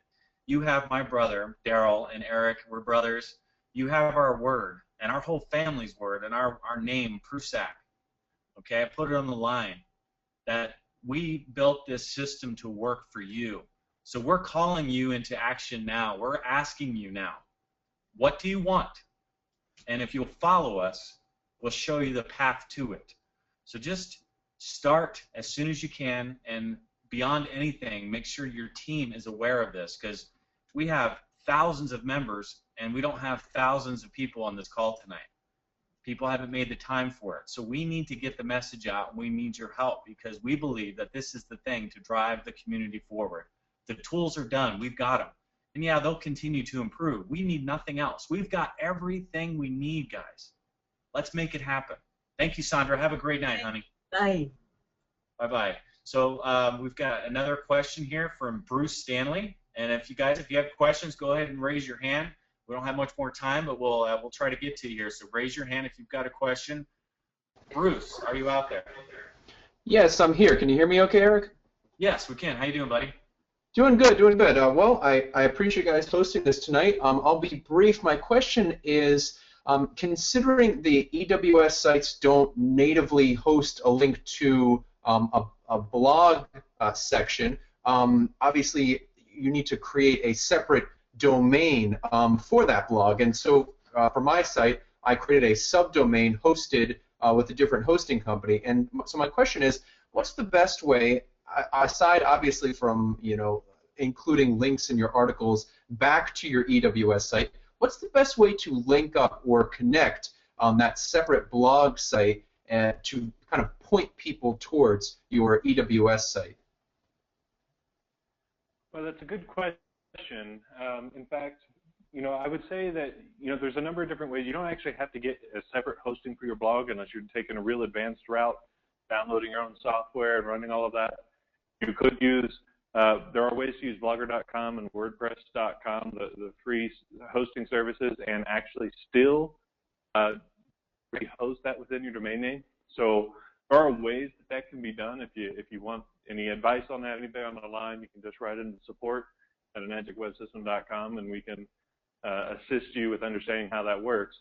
you have my brother, Daryl, and Eric. We're brothers. You have our word and our whole family's word and our name, Prusak. Okay, I put it on the line that we built this system to work for you. So we're calling you into action now. We're asking you now, what do you want? And if you'll follow us, we'll show you the path to it. So just start as soon as you can, and beyond anything, make sure your team is aware of this, because we have thousands of members and we don't have thousands of people on this call tonight. People haven't made the time for it. So we need to get the message out. We need your help because we believe that this is the thing to drive the community forward. The tools are done. We've got them. And yeah, they'll continue to improve. We need nothing else. We've got everything we need, guys. Let's make it happen. Thank you, Sandra. Have a great night, honey. Bye. Bye-bye. So we've got another question here from Bruce Stanley. And if you have questions, go ahead and raise your hand. We don't have much more time, but we'll try to get to you here. So raise your hand if you've got a question. Bruce, are you out there? Yes, I'm here. Can you hear me okay, Eric? Yes, we can. How you doing, buddy? Doing good, doing good. Well, I appreciate you guys hosting this tonight. I'll be brief. My question is, considering the EWS sites don't natively host a link to a blog section, obviously you need to create a separate domain for that blog. And so for my site, I created a subdomain hosted with a different hosting company. And so my question is, what's the best way, aside obviously from including links in your articles back to your EWS site, what's the best way to link up or connect that separate blog site to kind of point people towards your EWS site? Well, that's a good question. In fact, I would say that, there's a number of different ways. You don't actually have to get a separate hosting for your blog unless you're taking a real advanced route, downloading your own software and running all of that. You could use, there are ways to use blogger.com and wordpress.com, the free hosting services, and actually still host that within your domain name. So there are ways that can be done. If you want any advice on that, anything on the line, you can just write into support at enagicwebsystem.com, and we can assist you with understanding how that works.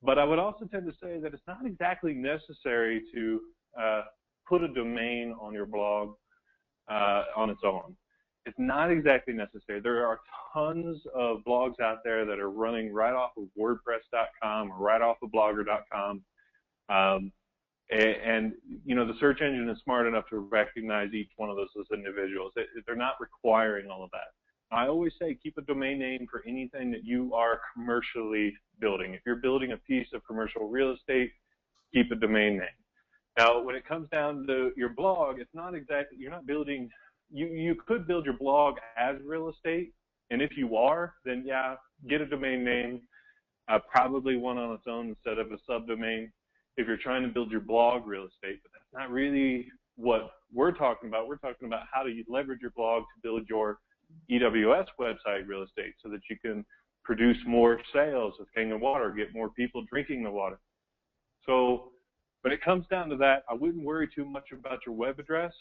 But I would also tend to say that it's not exactly necessary to put a domain on your blog on its own. It's not exactly necessary. There are tons of blogs out there that are running right off of WordPress.com or right off of Blogger.com. And the search engine is smart enough to recognize each one of those as individuals. They're not requiring all of that. I always say keep a domain name for anything that you are commercially building. If you're building a piece of commercial real estate, keep a domain name. Now, when it comes down to your blog, it's not exactly, you're not building, you could build your blog as real estate, and if you are, then yeah, get a domain name, probably one on its own instead of a subdomain if you're trying to build your blog real estate, but that's not really what we're talking about. We're talking about how do you leverage your blog to build your EWS website real estate so that you can produce more sales with Kangen water, get more people drinking the water. So when it comes down to that, I wouldn't worry too much about your web address.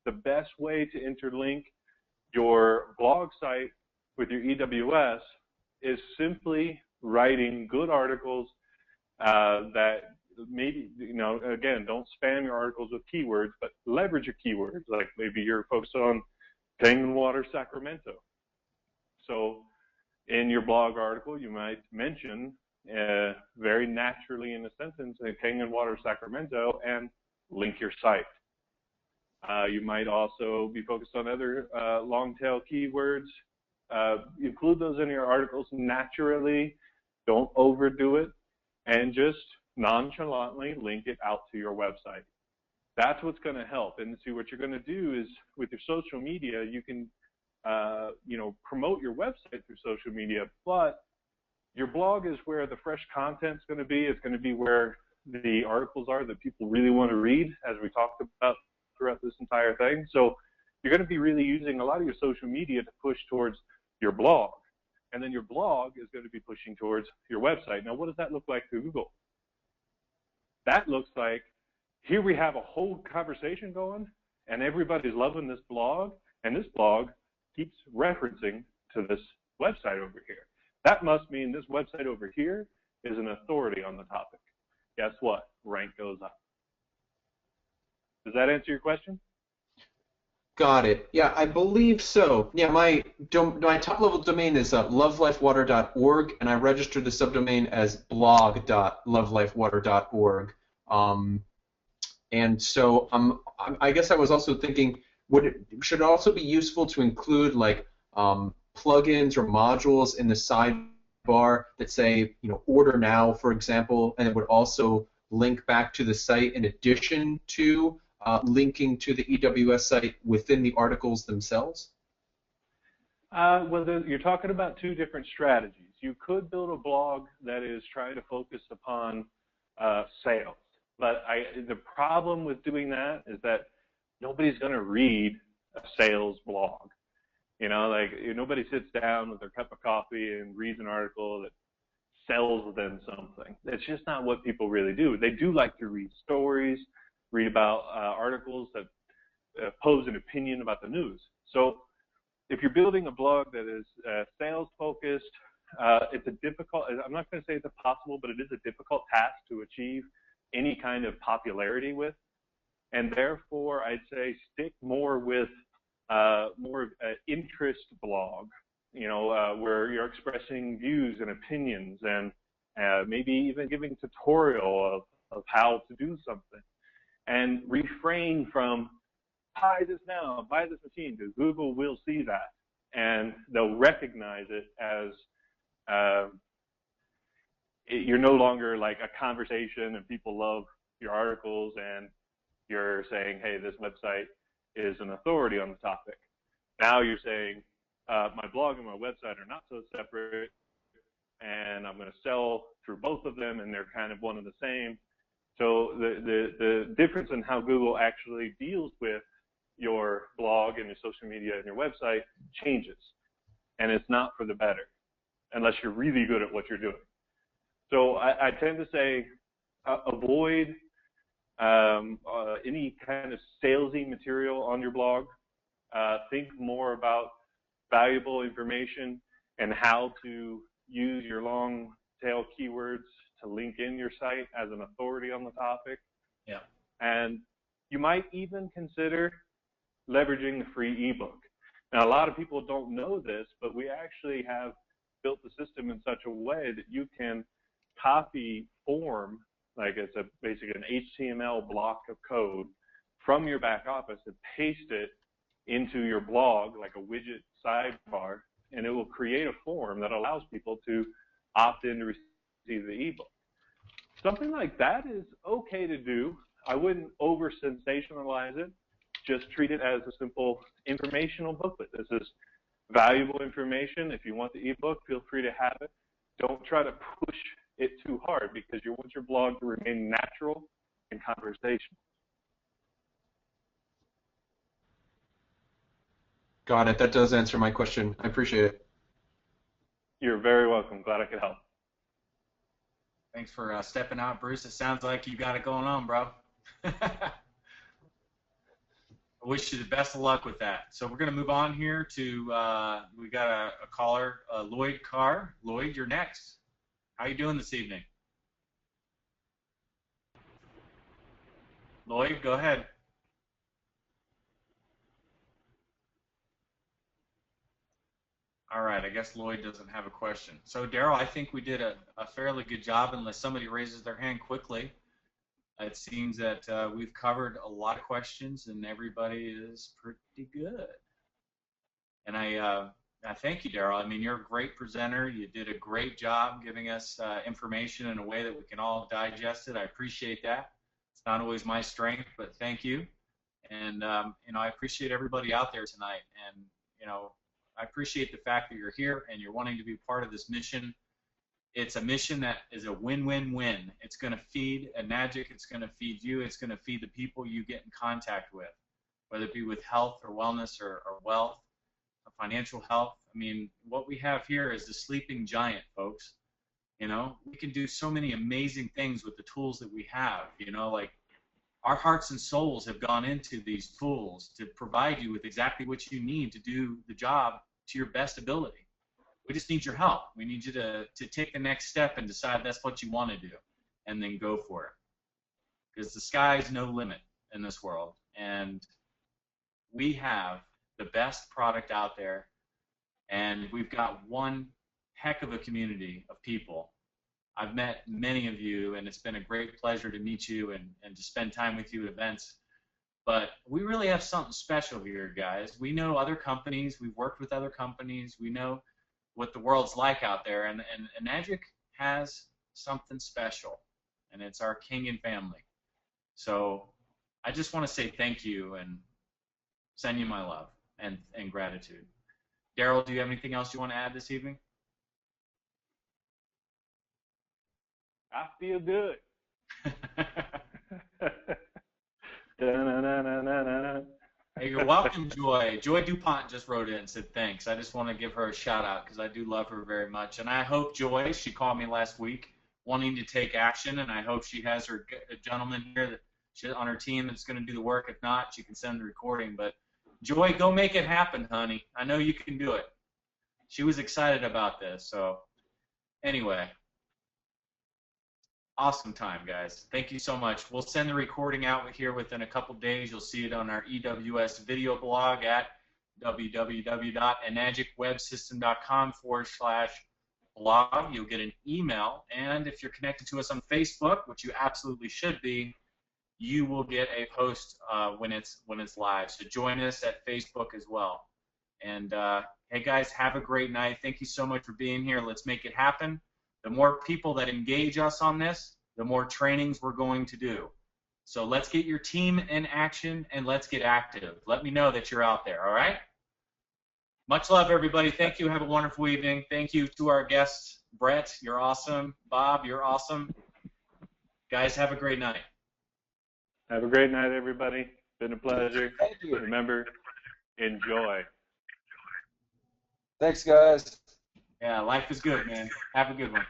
The best way to interlink your blog site with your EWS is simply writing good articles that maybe, again, don't spam your articles with keywords, but leverage your keywords. Like maybe you're focused on Kangen water Sacramento. So in your blog article, you might mention very naturally in a sentence Kangen water Sacramento and link your site. You might also be focused on other long tail keywords. Include those in your articles naturally. Don't overdo it, and just nonchalantly link it out to your website. That's what's going to help. And see, what you're going to do is with your social media, you can promote your website through social media, but your blog is where the fresh content's going to be. It's going to be where the articles are that people really want to read, as we talked about throughout this entire thing. So you're going to be really using a lot of your social media to push towards your blog. And then your blog is going to be pushing towards your website. Now, what does that look like to Google? That looks like, here we have a whole conversation going, and everybody's loving this blog, and this blog keeps referencing to this website over here. That must mean this website over here is an authority on the topic. Guess what? Rank goes up. Does that answer your question? Got it. Yeah, I believe so. Yeah, my top-level domain is lovelifewater.org, and I registered the subdomain as blog.lovelifewater.org. And so I guess I was also thinking, should it also be useful to include like plugins or modules in the sidebar that say, order now, for example, and it would also link back to the site in addition to linking to the EWS site within the articles themselves? Well, you're talking about two different strategies. You could build a blog that is trying to focus upon sales. But the problem with doing that is that nobody's going to read a sales blog. Nobody sits down with their cup of coffee and reads an article that sells them something. It's just not what people really do. They do like to read stories, read about articles that pose an opinion about the news. So if you're building a blog that is sales focused, it's a difficult, I'm not going to say it's impossible, but it is a difficult task to achieve any kind of popularity with, and therefore I'd say stick more with more of an interest blog, where you're expressing views and opinions and maybe even giving tutorial of how to do something, and refrain from buy this now, buy this machine, because Google will see that and they'll recognize it as you're no longer like a conversation and people love your articles and you're saying, hey, this website is an authority on the topic. Now you're saying, my blog and my website are not so separate, and I'm going to sell through both of them, and they're kind of one and the same. So the difference in how Google actually deals with your blog and your social media and your website changes, and it's not for the better unless you're really good at what you're doing. So I tend to say avoid any kind of salesy material on your blog. Think more about valuable information and how to use your long tail keywords to link in your site as an authority on the topic. Yeah. And you might even consider leveraging the free ebook. Now, a lot of people don't know this, but we actually have built the system in such a way that you can copy form, like it's basically an HTML block of code from your back office and paste it into your blog like a widget sidebar, and it will create a form that allows people to opt in to receive the ebook. Something like that is okay to do. I wouldn't over sensationalize it. Just treat it as a simple informational booklet. This is valuable information. If you want the ebook, feel free to have it. Don't try to push it too hard because you want your blog to remain natural and conversational. Got it. That does answer my question. I appreciate it. You're very welcome. Glad I could help. Thanks for stepping out, Bruce. It sounds like you got it going on, bro. I wish you the best of luck with that. So we're going to move on here to, we got a caller, Lloyd Carr. Lloyd, you're next. How you doing this evening? Lloyd, go ahead. All right, I guess Lloyd doesn't have a question. So, Daryl, I think we did a fairly good job, unless somebody raises their hand quickly. It seems that we've covered a lot of questions, and everybody is pretty good. And Thank you, Daryl. I mean, you're a great presenter. You did a great job giving us information in a way that we can all digest it. I appreciate that. It's not always my strength, but thank you. And you know, I appreciate everybody out there tonight. And you know, I appreciate the fact that you're here and you're wanting to be part of this mission. It's a mission that is a win-win-win. It's going to feed Enagic. It's going to feed you. It's going to feed the people you get in contact with, whether it be with health or wellness or wealth, or financial health. I mean, what we have here is the sleeping giant, folks. You know, we can do so many amazing things with the tools that we have. You know, like our hearts and souls have gone into these tools to provide you with exactly what you need to do the job to your best ability. We just need your help. We need you to take the next step and decide that's what you want to do, and then go for it. Because the sky's no limit in this world, and we have the best product out there, and we've got one heck of a community of people. I've met many of you, and it's been a great pleasure to meet you and to spend time with you at events. But we really have something special here, guys. We know other companies. We've worked with other companies. We know what the world's like out there, and Enagic has something special, and it's our king and family. So I just want to say thank you and send you my love and gratitude. Daryl, do you have anything else you want to add this evening? I feel good. Hey, you're welcome, Joy. Joy DuPont just wrote in and said thanks. I just want to give her a shout out because I do love her very much. And I hope, Joy, she called me last week wanting to take action, and I hope she has her gentleman here that she, on her team that's going to do the work. If not, she can send the recording. But Joy, go make it happen, honey. I know you can do it. She was excited about this. So anyway, awesome time, guys. Thank you so much. We'll send the recording out here within a couple days. You'll see it on our EWS video blog at www.enagicwebsystem.com/blog. You'll get an email, and if you're connected to us on Facebook, which you absolutely should be, you will get a post when it's live. So join us at Facebook as well. And hey, guys, have a great night. Thank you so much for being here. Let's make it happen. The more people that engage us on this, the more trainings we're going to do. So let's get your team in action, and let's get active. Let me know that you're out there, all right? Much love, everybody. Thank you. Have a wonderful evening. Thank you to our guests. Brett, you're awesome. Bob, you're awesome. Guys, have a great night. Have a great night, everybody. Been a pleasure. Thank you. Remember, enjoy. Thanks, guys. Yeah, life is good, man. Have a good one.